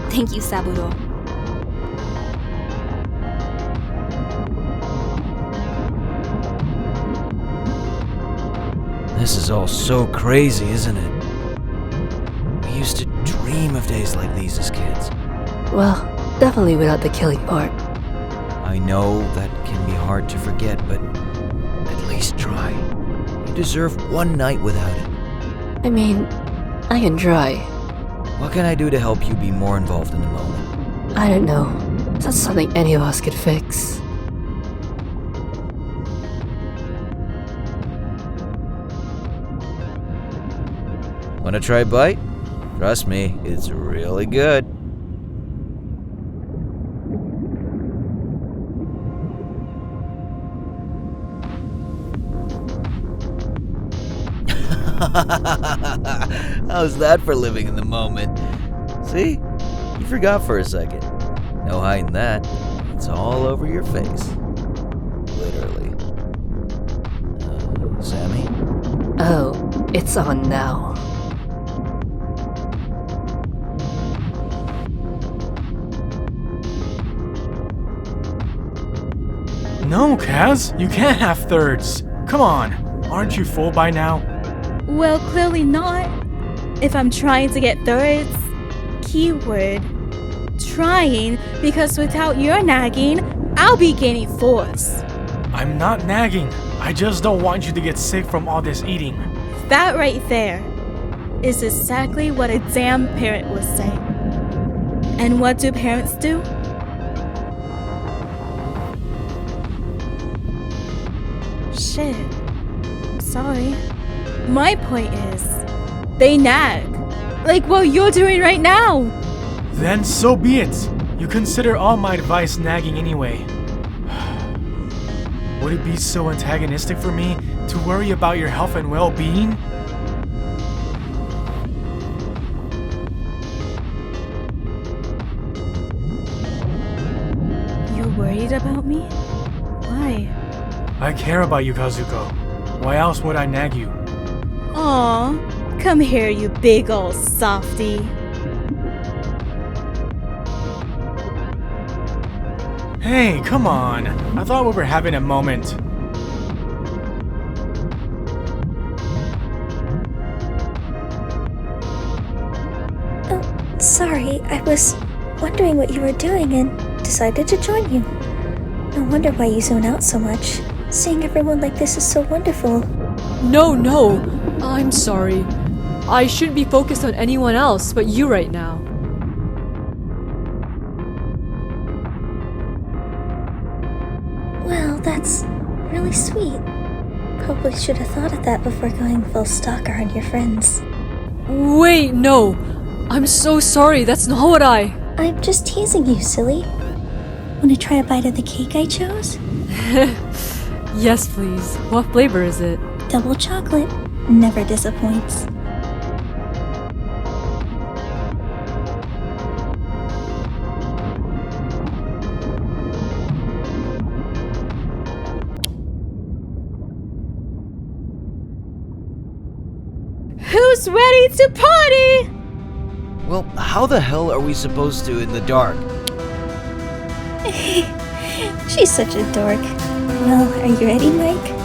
Thank you, Saburo. This is all so crazy, isn't it? We used to dream of days like these as kids. Well, definitely without the killing part. I know that can be hard to forget, but at least try. You deserve one night without it. I mean, I can try. What can I do to help you be more involved in the moment? I don't know. That's something any of us could fix. Wanna try a bite? Trust me, it's really good. How's that for living in the moment? See? You forgot for a second. No hiding that. It's all over your face. Literally. Sammy? Oh, it's on now. No, Kaz, you can't have thirds. Come on, aren't you full by now? Well, clearly not. If I'm trying to get thirds, keyword trying, because without your nagging, I'll be gaining fours. I'm not nagging. I just don't want you to get sick from all this eating. That right there is exactly what a damn parent would say. And what do parents do? Shit. Sorry. My point is, they nag. Like what you're doing right now. Then so be it. You consider all my advice nagging anyway. Would it be so antagonistic for me to worry about your health and well-being? You're worried about me? Why? I care about you, Kazuko. Why else would I nag you? Aw, come here, you big ol' softy. Hey, come on. I thought we were having a moment. Sorry, I was wondering what you were doing and decided to join you. No wonder why you zone out so much. Seeing everyone like this is so wonderful. No, I'm sorry. I shouldn't be focused on anyone else but you right now. Well, that's really sweet. Probably should have thought of that before going full stalker on your friends. Wait, no. I'm so sorry, that's not what I'm just teasing you, silly. Wanna try a bite of the cake I chose? Yes, please. What flavor is it? Double chocolate. Never disappoints. Who's ready to party? Well, how the hell are we supposed to in the dark? She's such a dork. Well, are you ready, Mike?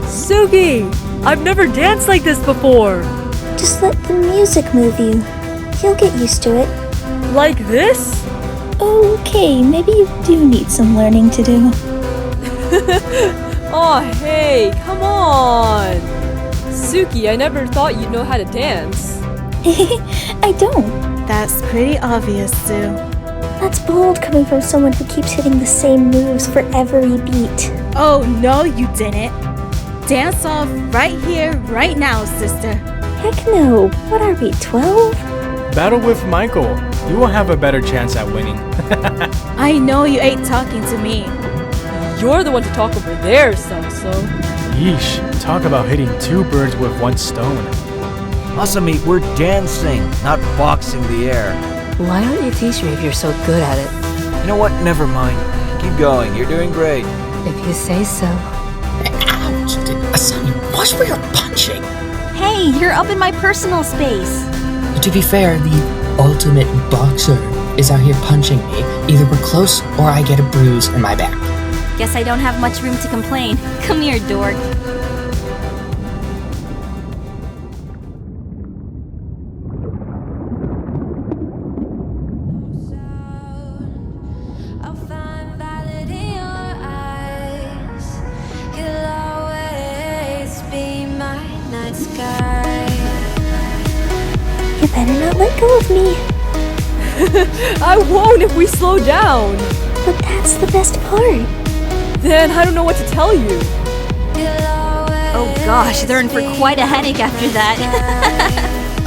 Suki! I've never danced like this before! Just let the music move you. You'll get used to it. Like this? Okay, maybe you do need some learning to do. Aw, hey, come on! Suki, I never thought you'd know how to dance. I don't. That's pretty obvious, Sue. That's bold coming from someone who keeps hitting the same moves for every beat. Oh, no, you didn't. Dance off right here, right now, sister. Heck no. What are we, 12? Battle with Micheal. You will have a better chance at winning. I know you ain't talking to me. You're the one to talk over there, Celso. Yeesh, talk about hitting two birds with one stone. Asami, we're dancing, not boxing the air. Why don't you teach me if you're so good at it? You know what? Never mind. Keep going. You're doing great. If you say so. Ouch! Asami, watch where you're punching! Hey, you're up in my personal space. To be fair, the ultimate boxer is out here punching me. Either we're close or I get a bruise in my back. Guess I don't have much room to complain. Come here, dork. You better not let go of me. I won't if we slow down. But that's the best part. Then I don't know what to tell you. Oh gosh, they're in for quite a headache after that.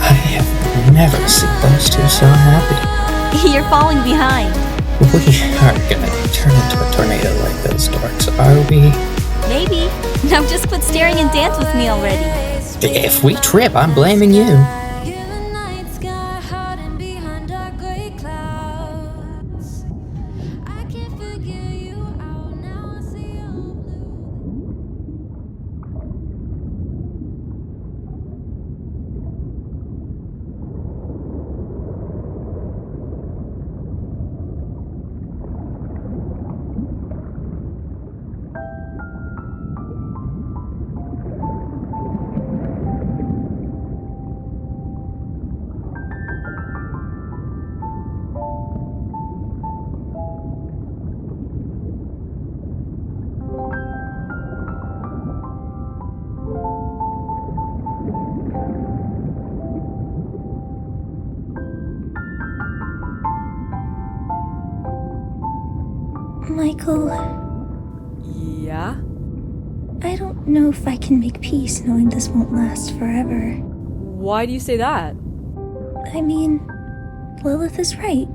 I have never seen those two so happy. You're falling behind. We aren't gonna turn into a tornado like those dorks, are we? Maybe. Now just quit staring and dance with me already. If we trip, I'm blaming you. Micheal, Yeah? I don't know if I can make peace knowing this won't last forever. Why do you say that? I mean, Lilith is right.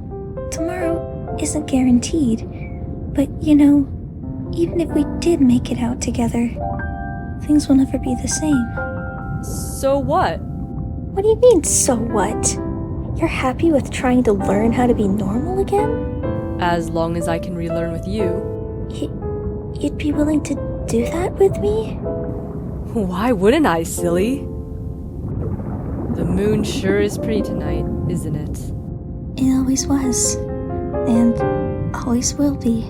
Tomorrow isn't guaranteed. But, you know, even if we did make it out together, things will never be the same. So what? What do you mean, so what? You're happy with trying to learn how to be normal again? As long as I can relearn with you. You'd be willing to do that with me? Why wouldn't I, silly? The moon sure is pretty tonight, isn't it? It always was. And always will be.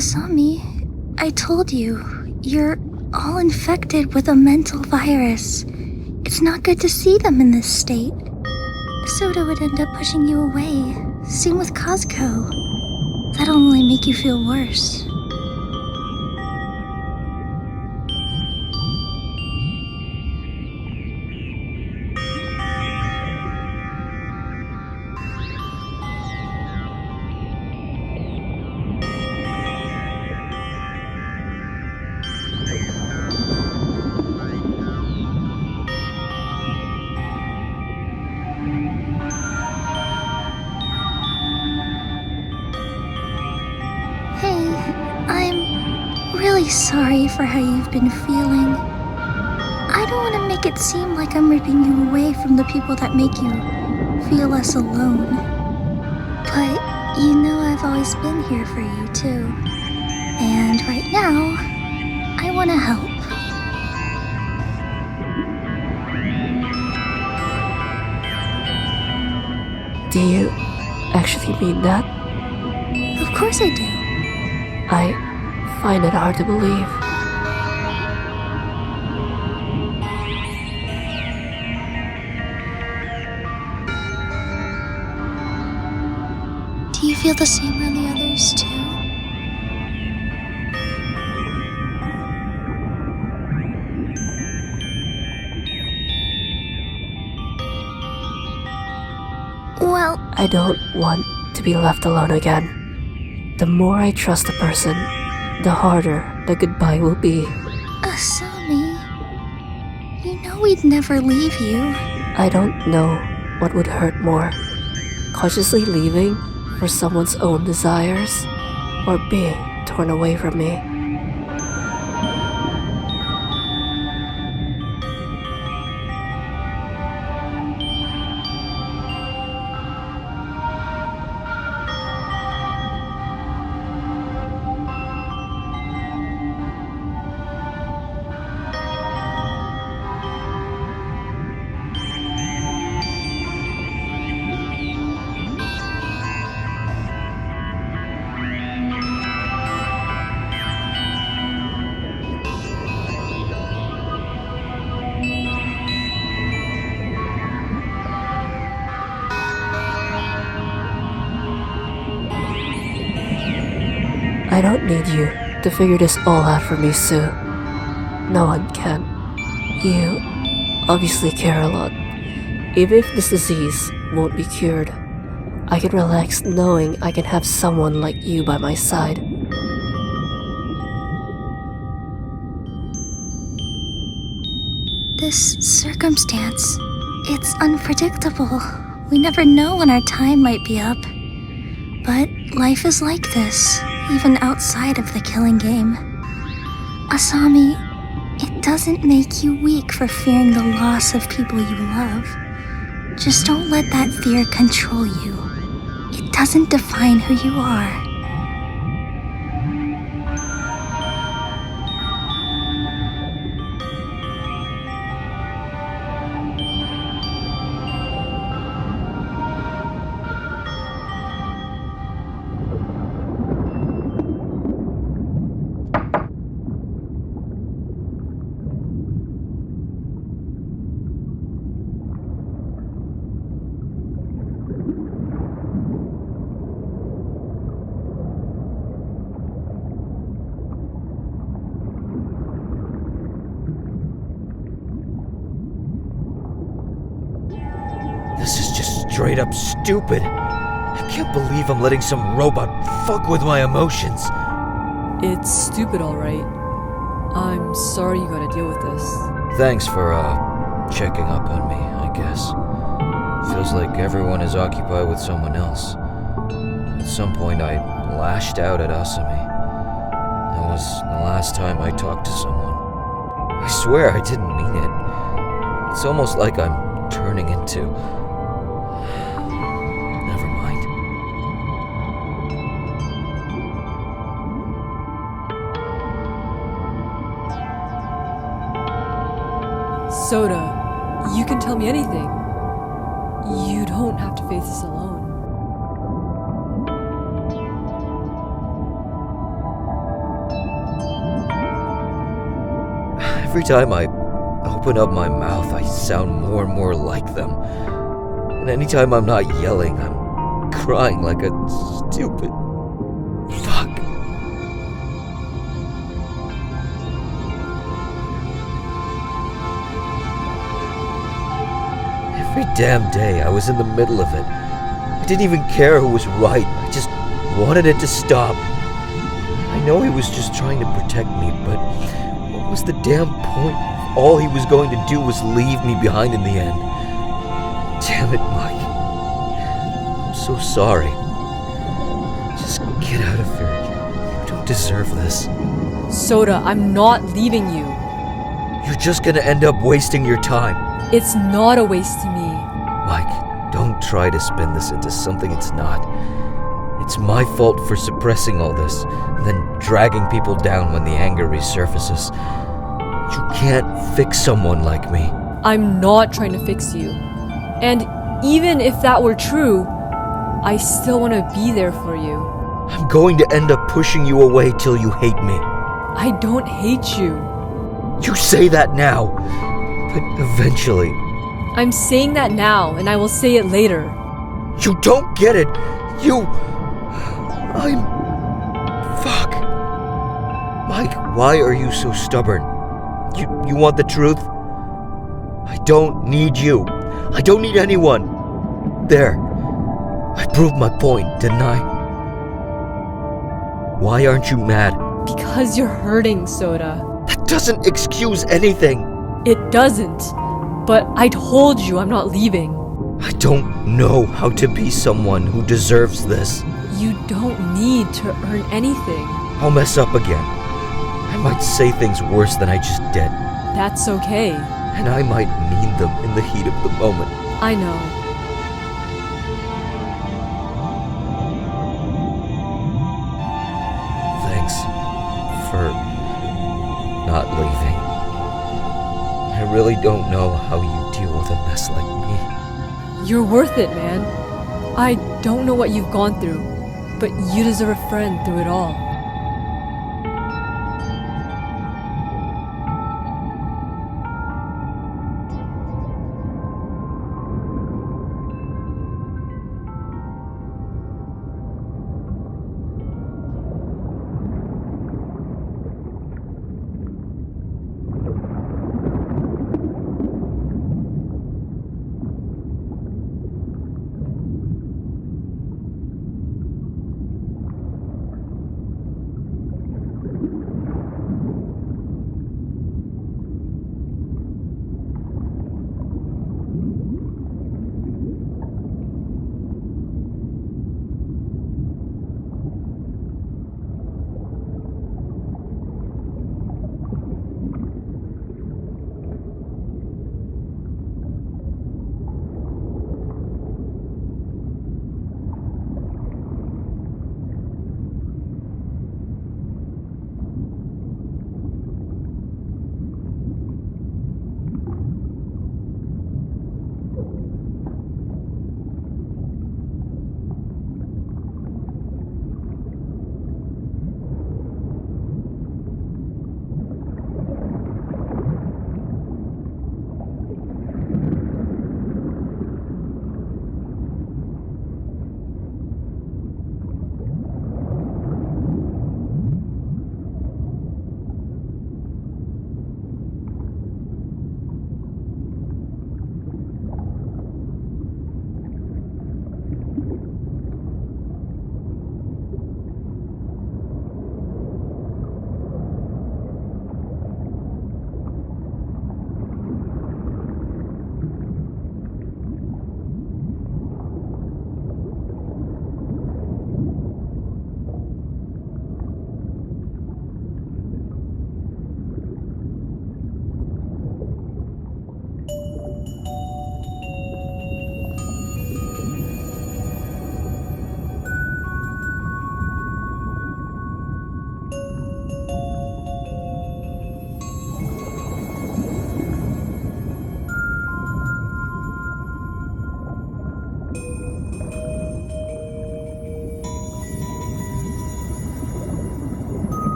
Asami, I told you, you're all infected with a mental virus. It's not good to see them in this state. Souta would end up pushing you away. Same with Kazuko. That'll only make you feel worse. Sorry for how you've been feeling. I don't want to make it seem like I'm ripping you away from the people that make you feel less alone. But you know I've always been here for you too. And right now, I want to help. Do you actually mean that? Of course I do. I find it hard to believe. Do you feel the same around the others too? Well, I don't want to be left alone again. The more I trust a person, the harder the goodbye will be. Asami, you know we'd never leave you. I don't know what would hurt more. Consciously leaving for someone's own desires, or being torn away from me. I don't need you to figure this all out for me, Sue. No one can. You obviously care a lot. Even if this disease won't be cured, I can relax knowing I can have someone like you by my side. This circumstance, it's unpredictable. We never know when our time might be up. But life is like this, even outside of the killing game. Asami, it doesn't make you weak for fearing the loss of people you love. Just don't let that fear control you. It doesn't define who you are. This is just straight up stupid. I can't believe I'm letting some robot fuck with my emotions. It's stupid, alright. I'm sorry you gotta deal with this. Thanks for, checking up on me, I guess. Feels like everyone is occupied with someone else. At some point, I lashed out at Asami. That was the last time I talked to someone. I swear I didn't mean it. It's almost like I'm turning into... Never mind. Souta, you can tell me anything. You don't have to face this alone. Every time I open up my mouth, I sound more and more like them. And anytime I'm not yelling, I'm crying like a stupid fuck. Every damn day I was in the middle of it. I didn't even care who was right. I just wanted it to stop. I know he was just trying to protect me, but what was the damn point? All he was going to do was leave me behind in the end. Damn it, Mike. I'm so sorry. Just get out of here. You don't deserve this. Souta, I'm not leaving you. You're just gonna end up wasting your time. It's not a waste to me. Mike, don't try to spin this into something it's not. It's my fault for suppressing all this, and then dragging people down when the anger resurfaces. You can't fix someone like me. I'm not trying to fix you. And even if that were true, I still want to be there for you. I'm going to end up pushing you away till you hate me. I don't hate you. You say that now, but eventually. I'm saying that now, and I will say it later. You don't get it. Fuck. Mike, why are you so stubborn? You want the truth? I don't need you. I don't need anyone. There. I proved my point, didn't I? Why aren't you mad? Because you're hurting, Souta. That doesn't excuse anything. It doesn't. But I told you I'm not leaving. I don't know how to be someone who deserves this. You don't need to earn anything. I'll mess up again. I might say things worse than I just did. That's okay. And I might mean them in the heat of the moment. I know. Thanks for not leaving. I really don't know how you deal with a mess like me. You're worth it, man. I don't know what you've gone through, but you deserve a friend through it all.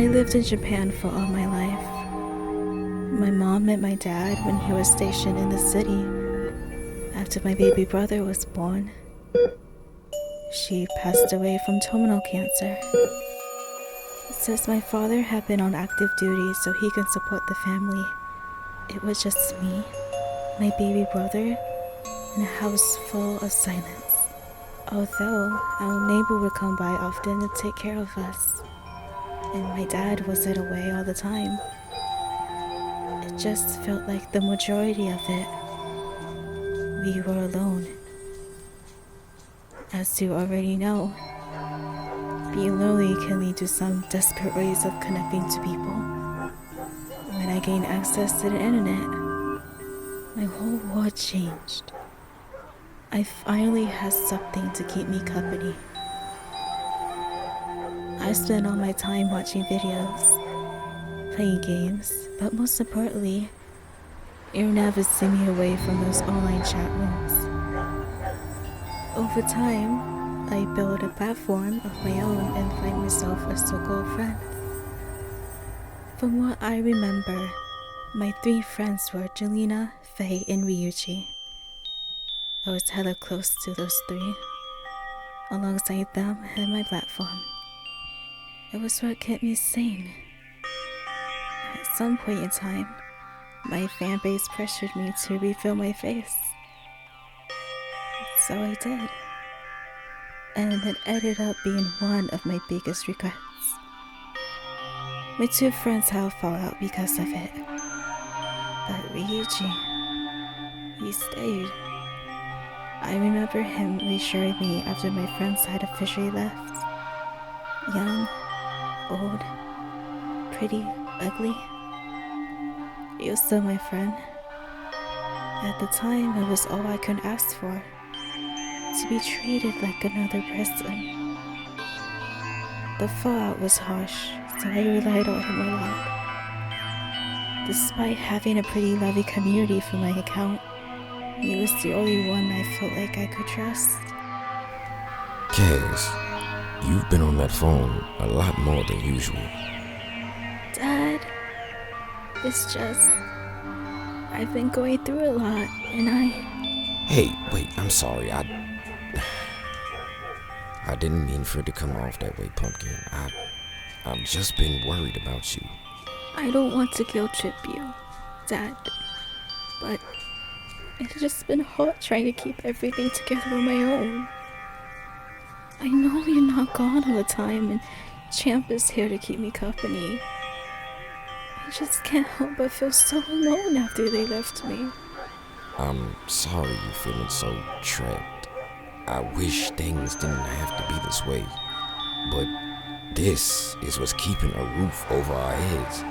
I lived in Japan for all my life. My mom met my dad when he was stationed in the city. After my baby brother was born, she passed away from terminal cancer. Since my father had been on active duty so he can support the family, it was just me, my baby brother, and a house full of silence. Although our neighbor would come by often to take care of us, and my dad wasn't away all the time, it just felt like the majority of it, we were alone. As you already know, being lonely can lead to some desperate ways of connecting to people. When I gained access to the internet, my whole world changed. I finally had something to keep me company. I spent all my time watching videos, playing games, but most importantly, you'll never see me away from those online chat rooms. Over time, I built a platform of my own and find myself a circle of friends. From what I remember, my 3 friends were Jelena, Faye, and Ryuji. I was hella close to those 3. Alongside them and my platform. It was what kept me sane. At some point in time, my fanbase pressured me to refill my face. So I did. And it ended up being one of my biggest regrets. My 2 friends had a fallout because of it. But Ryuji, he stayed. I remember him reassuring me after my friends had officially left. Young, old, pretty, ugly. He was still my friend. At the time, it was all I could ask for. To be treated like another person. The fallout was harsh, so I relied on him a lot. Despite having a pretty lovely community for my account, he was the only one I felt like I could trust. Kaz, you've been on that phone a lot more than usual. Dad, it's just... I've been going through a lot, and Hey, wait, I'm sorry, I didn't mean for it to come off that way, Pumpkin. I've just been worried about you. I don't want to guilt trip you, Dad, but it's just been hard trying to keep everything together on my own. I know you're not gone all the time, and Champ is here to keep me company. I just can't help but feel so alone after they left me. I'm sorry you're feeling so trapped. I wish things didn't have to be this way, but this is what's keeping a roof over our heads.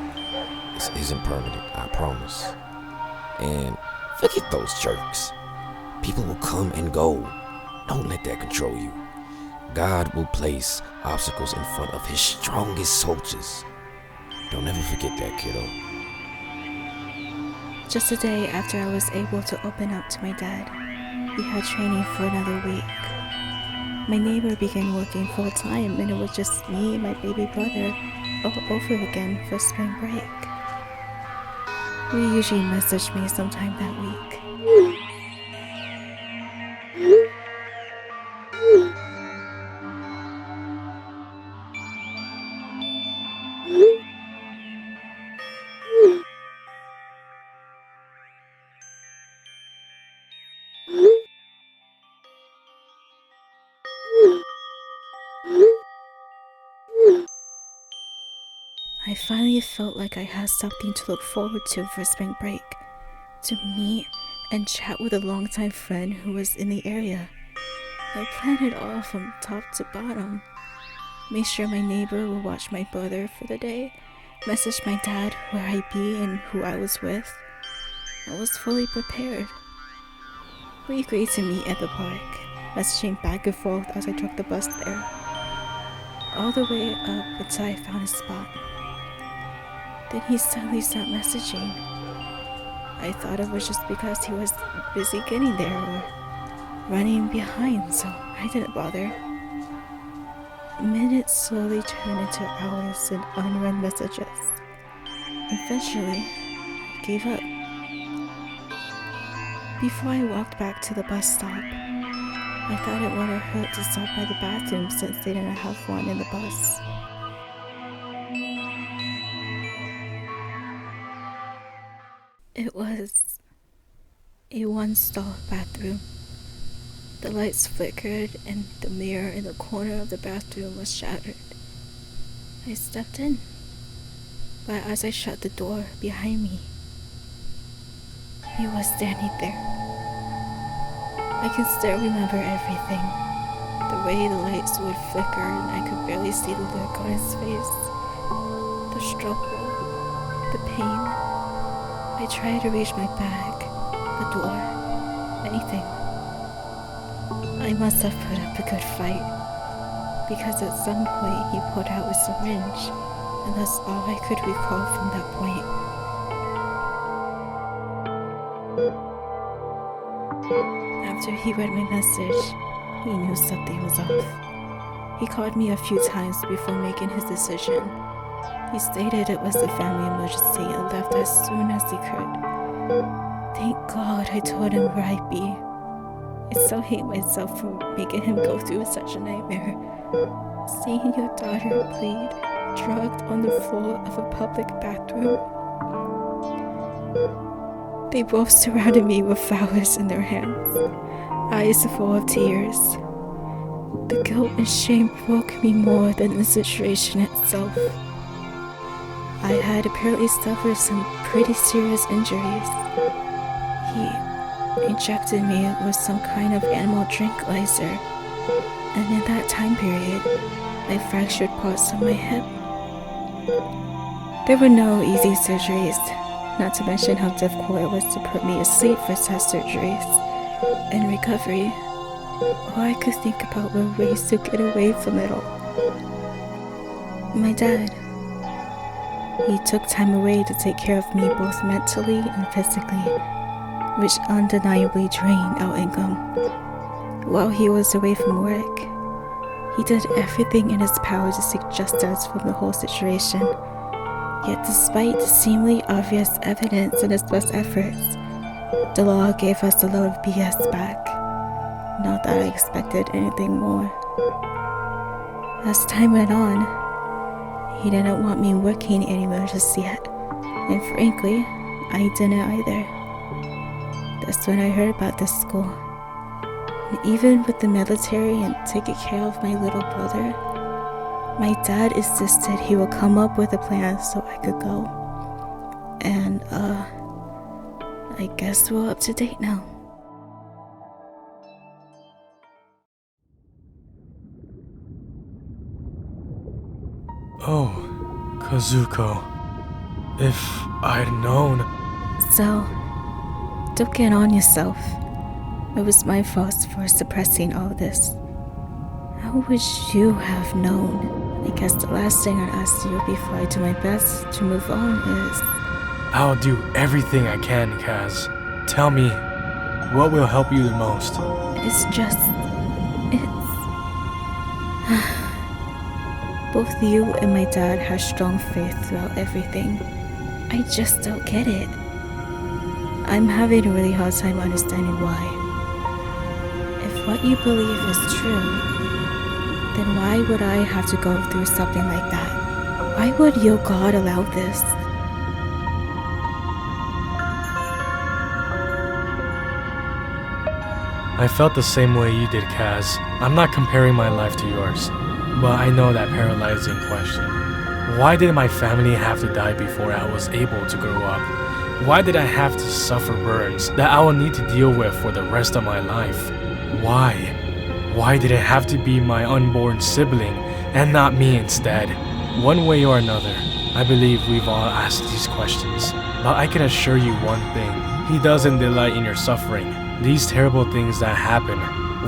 This isn't permanent, I promise. And forget those jerks. People will come and go. Don't let that control you. God will place obstacles in front of his strongest soldiers. Don't ever forget that, kiddo. Just a day after I was able to open up to my dad, we had training for another week. My neighbor began working full time, and it was just me and my baby brother all over again for spring break. We usually message me sometime that week. I finally felt like I had something to look forward to for spring break. To meet and chat with a longtime friend who was in the area. I planned it all from top to bottom. Made sure my neighbor would watch my brother for the day. Messaged my dad where I'd be and who I was with. I was fully prepared. We agreed to meet at the park, messaging back and forth as I took the bus there. All the way up until I found a spot. Then he suddenly stopped messaging. I thought it was just because he was busy getting there or running behind, so I didn't bother. Minutes slowly turned into hours in unread messages. Eventually, I gave up. Before I walked back to the bus stop, I thought it wouldn't hurt to stop by the bathroom since they didn't have one in the bus. It was a one-stall bathroom. The lights flickered and the mirror in the corner of the bathroom was shattered. I stepped in, but as I shut the door behind me, he was standing there. I can still remember everything. The way the lights would flicker and I could barely see the look on his face. The struggle, the pain. I tried to reach my bag, the door, anything. I must have put up a good fight, because at some point he pulled out a syringe, and that's all I could recall from that point. After he read my message, he knew something was off. He called me a few times before making his decision. He stated it was a family emergency and left as soon as he could. Thank God I told him where I'd be. I still hate myself for making him go through such a nightmare. Seeing your daughter bleed, drugged on the floor of a public bathroom. They both surrounded me with flowers in their hands, eyes full of tears. The guilt and shame broke me more than the situation itself. I had apparently suffered some pretty serious injuries. He injected me with some kind of animal tranquilizer, and in that time period, I fractured parts of my hip. There were no easy surgeries, not to mention how difficult it was to put me asleep for such surgeries. In recovery, all I could think about were ways to get away from it all. My dad, he took time away to take care of me both mentally and physically, which undeniably drained our income. While he was away from work, he did everything in his power to seek justice from the whole situation. Yet despite the seemingly obvious evidence in his best efforts, the law gave us a load of BS back. Not that I expected anything more. As time went on, he didn't want me working anywhere just yet, and frankly, I didn't either. That's when I heard about this school. And even with the military and taking care of my little brother, my dad insisted he would come up with a plan so I could go. And, I guess we're up to date now. Oh, Kazuko. If I'd known... So, don't get on yourself. It was my fault for suppressing all this. How would you have known? I guess the last thing I'd ask you before I do my best to move on is... I'll do everything I can, Kaz. Tell me, what will help you the most? It's just... Both you and my dad have strong faith throughout everything. I just don't get it. I'm having a really hard time understanding why. If what you believe is true, then why would I have to go through something like that? Why would your God allow this? I felt the same way you did, Kaz. I'm not comparing my life to yours, but I know that paralyzing question. Why did my family have to die before I was able to grow up? Why did I have to suffer burns that I will need to deal with for the rest of my life? Why? Why did it have to be my unborn sibling and not me instead? One way or another, I believe we've all asked these questions, but I can assure you one thing. He doesn't delight in your suffering. These terrible things that happen,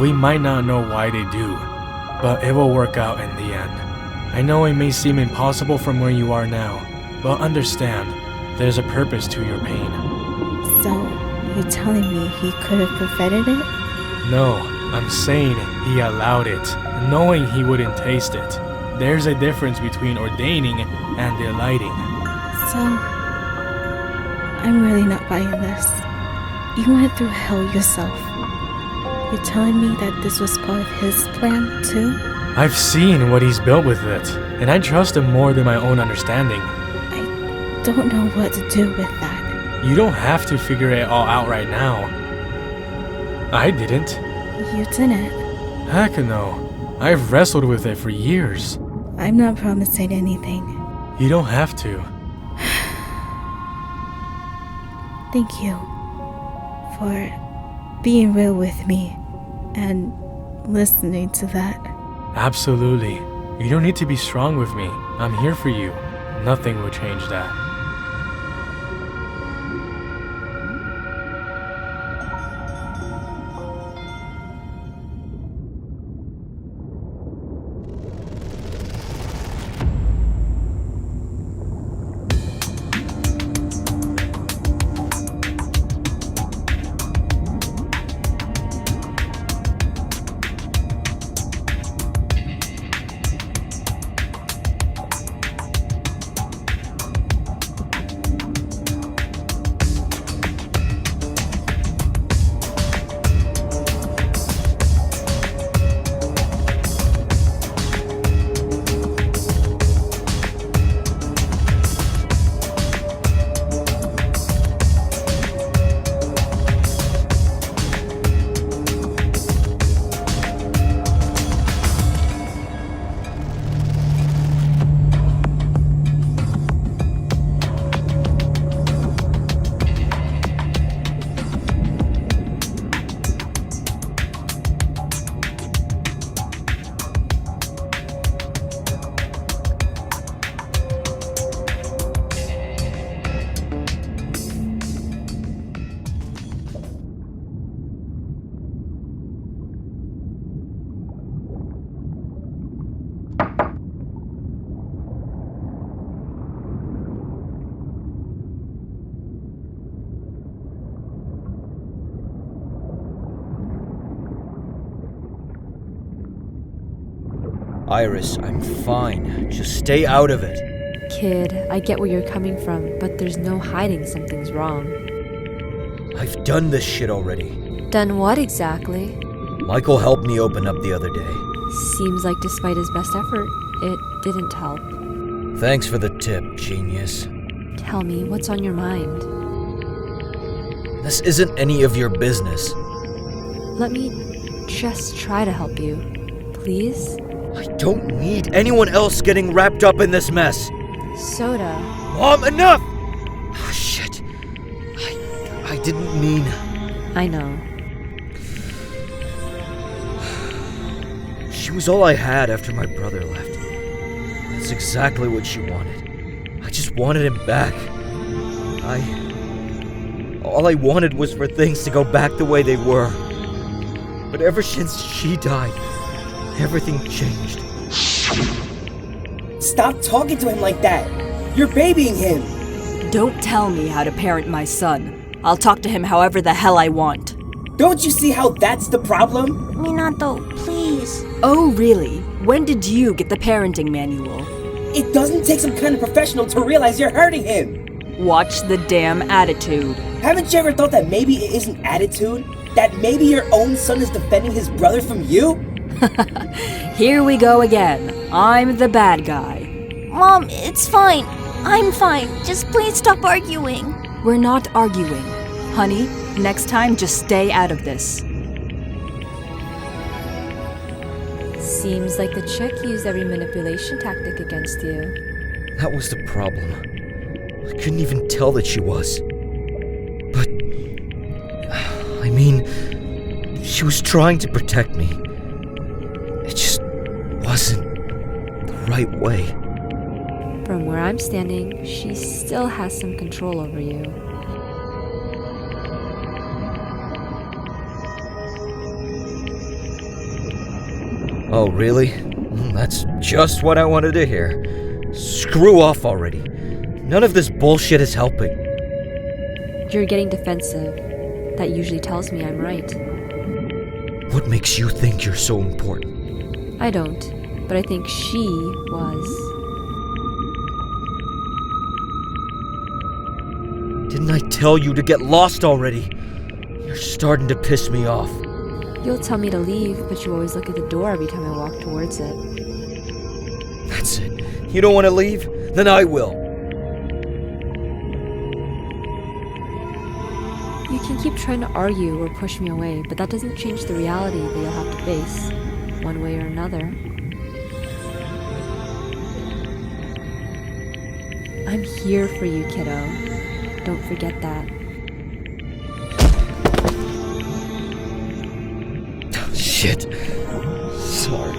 we might not know why they do, but it will work out in the end. I know it may seem impossible from where you are now, but understand, there's a purpose to your pain. So, you're telling me he could have prevented it? No, I'm saying he allowed it, knowing he wouldn't taste it. There's a difference between ordaining and delighting. So, I'm really not buying this. You went through hell yourself. You're telling me that this was part of his plan, too? I've seen what he's built with it, and I trust him more than my own understanding. I don't know what to do with that. You don't have to figure it all out right now. I didn't. You didn't. Heck no. I've wrestled with it for years. I'm not promising anything. You don't have to. Thank you for being real with me and listening to that. Absolutely. You don't need to be strong with me. I'm here for you. Nothing will change that. Iris, I'm fine. Just stay out of it. Kid, I get where you're coming from, but there's no hiding something's wrong. I've done this shit already. Done what exactly? Michael helped me open up the other day. Seems like despite his best effort, it didn't help. Thanks for the tip, genius. Tell me, what's on your mind? This isn't any of your business. Let me just try to help you. Please? I don't need anyone else getting wrapped up in this mess. Soda. Mom, enough! Oh, shit. I didn't mean... I know. She was all I had after my brother left. That's exactly what she wanted. I just wanted him back. All I wanted was for things to go back the way they were. But ever since she died, everything changed. Stop talking to him like that! You're babying him! Don't tell me how to parent my son. I'll talk to him however the hell I want. Don't you see how that's the problem? Minato, please. Oh, really? When did you get the parenting manual? It doesn't take some kind of professional to realize you're hurting him! Watch the damn attitude. Haven't you ever thought that maybe it isn't attitude? That maybe your own son is defending his brother from you? Here we go again. I'm the bad guy. Mom, it's fine. I'm fine. Just please stop arguing. We're not arguing. Honey, next time just stay out of this. Seems like the chick used every manipulation tactic against you. That was the problem. I couldn't even tell that she was. But... I mean... she was trying to protect me. It just wasn't the right way. From where I'm standing, she still has some control over you. Oh, really? That's just what I wanted to hear. Screw off already. None of this bullshit is helping. You're getting defensive. That usually tells me I'm right. What makes you think you're so important? I don't, but I think she was. Didn't I tell you to get lost already? You're starting to piss me off. You'll tell me to leave, but you always look at the door every time I walk towards it. That's it. You don't want to leave? Then I will. You can keep trying to argue or push me away, but that doesn't change the reality that you'll have to face, one way or another. I'm here for you, kiddo. Don't forget that. Shit. Sorry.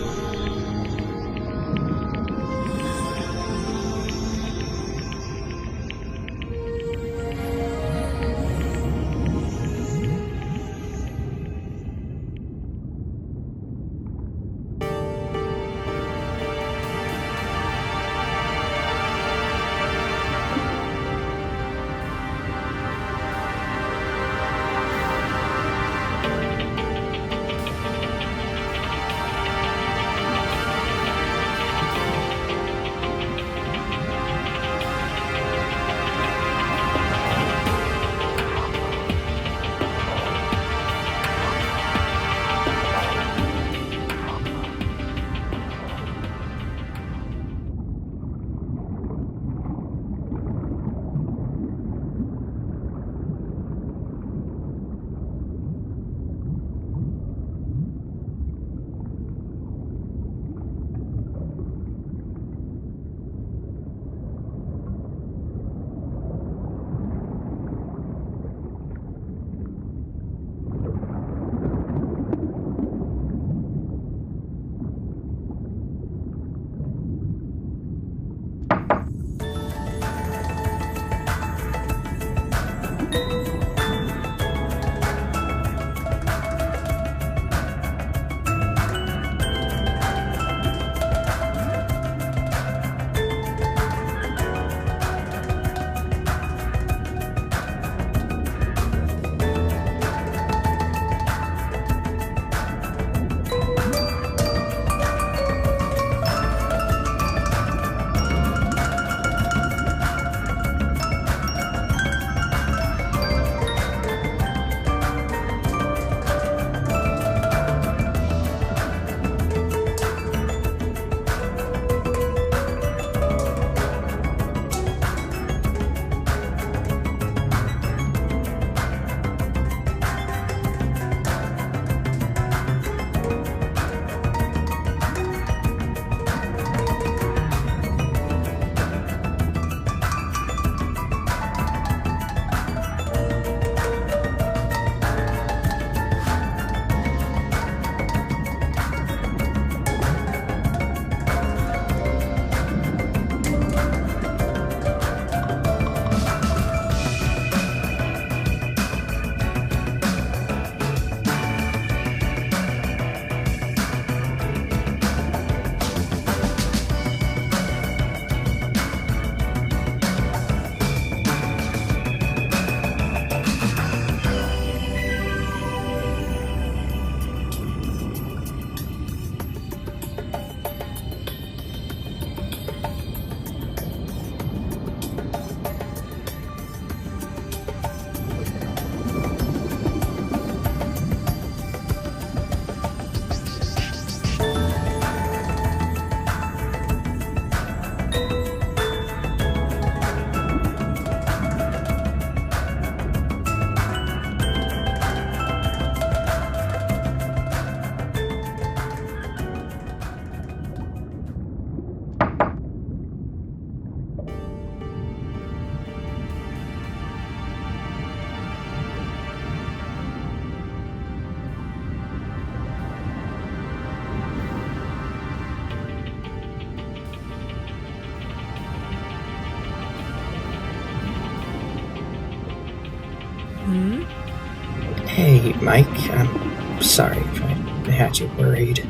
Hey, Mike. I'm sorry if I had you worried.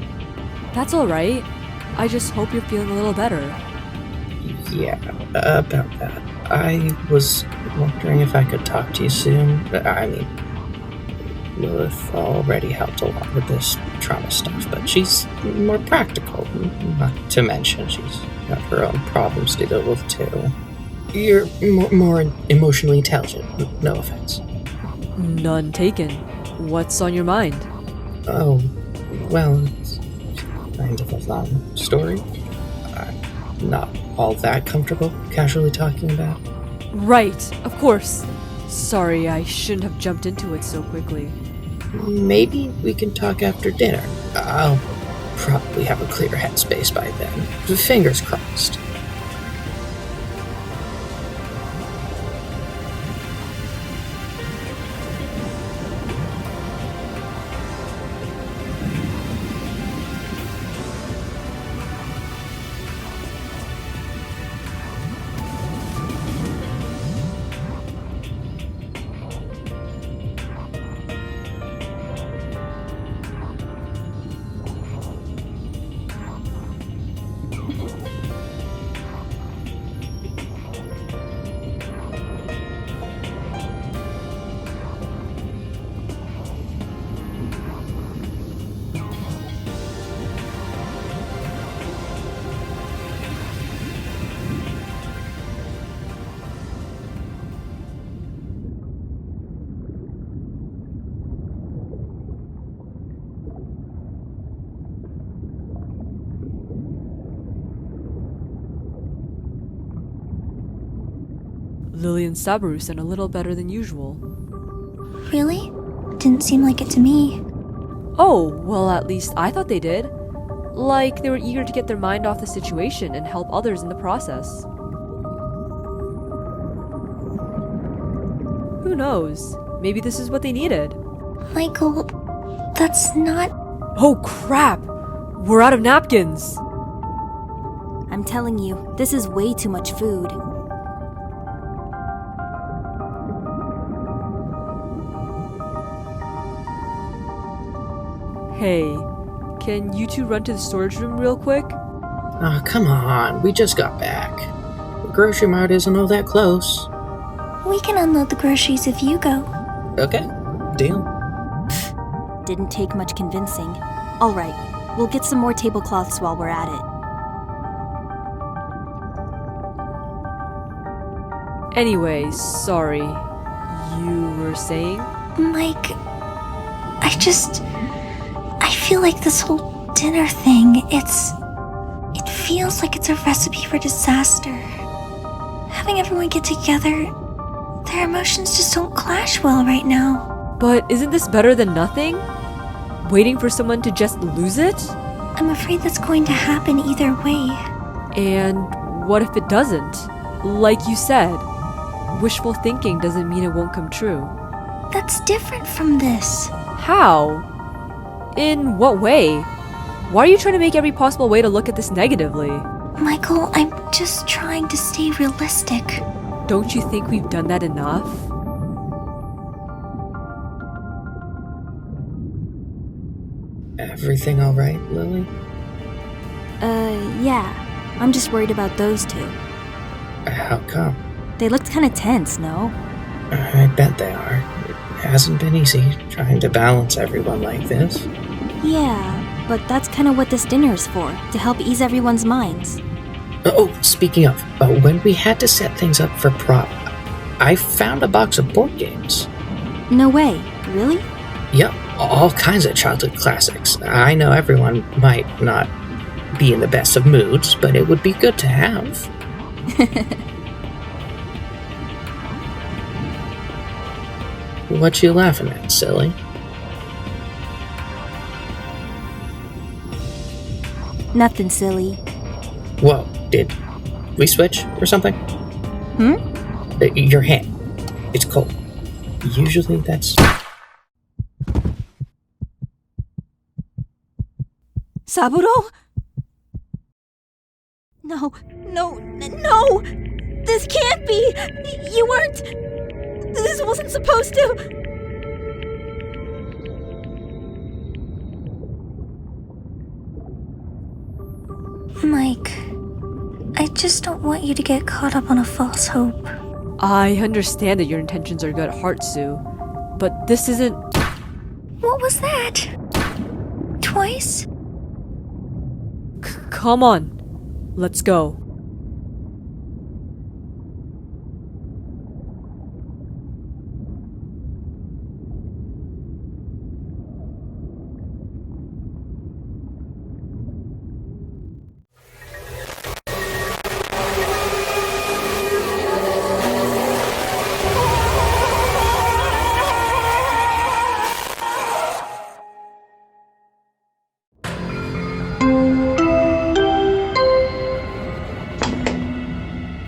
That's alright. I just hope you're feeling a little better. Yeah, about that. I was wondering if I could talk to you soon. I mean, Lilith already helped a lot with this trauma stuff, but she's more practical. Not to mention, she's got her own problems to deal with, too. You're more emotionally intelligent, no offense. None taken. What's on your mind? Oh, well, it's kind of a long story. I'm not all that comfortable casually talking about. Right, of course. Sorry, I shouldn't have jumped into it so quickly. Maybe we can talk after dinner. I'll probably have a clear headspace by then. Fingers crossed. Lily and Sabaru sound a little better than usual. Really? Didn't seem like it to me. Oh, well, at least I thought they did. Like, they were eager to get their mind off the situation and help others in the process. Who knows? Maybe this is what they needed. Michael, that's not... Oh, crap! We're out of napkins! I'm telling you, this is way too much food. Hey, can you two run to the storage room real quick? Oh, come on. We just got back. The grocery mart isn't all that close. We can unload the groceries if you go. Okay, deal. Didn't take much convincing. Alright, we'll get some more tablecloths while we're at it. Anyway, sorry. You were saying? Mike, I feel like this whole dinner thing, it feels like it's a recipe for disaster. Having everyone get together, their emotions just don't clash well right now. But isn't this better than nothing? Waiting for someone to just lose it? I'm afraid that's going to happen either way. And what if it doesn't? Like you said, wishful thinking doesn't mean it won't come true. That's different from this. How? In what way? Why are you trying to make every possible way to look at this negatively? Michael, I'm just trying to stay realistic. Don't you think we've done that enough? Everything alright, Lily? Yeah. I'm just worried about those two. How come? They looked kinda tense, no? I bet they are. It hasn't been easy trying to balance everyone like this. Yeah, but that's kinda what this dinner's for, to help ease everyone's minds. Oh, speaking of, when we had to set things up for prop, I found a box of board games. No way, really? Yep, all kinds of childhood classics. I know everyone might not be in the best of moods, but it would be good to have. What you laughing at, silly? Nothing silly. Whoa, did we switch or something? Your hand. It's cold. Usually that's... Saburo? No. This can't be! You weren't... This wasn't supposed to... Mike, I just don't want you to get caught up on a false hope. I understand that your intentions are good at heart, Sue, but this isn't... What was that? Twice? Come on. Let's go.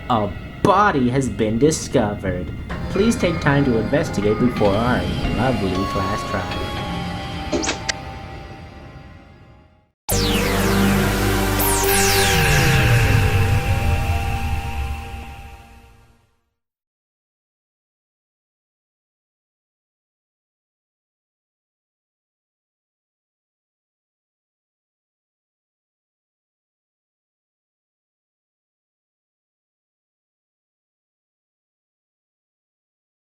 A body has been discovered. Please take time to investigate before our lovely class tries.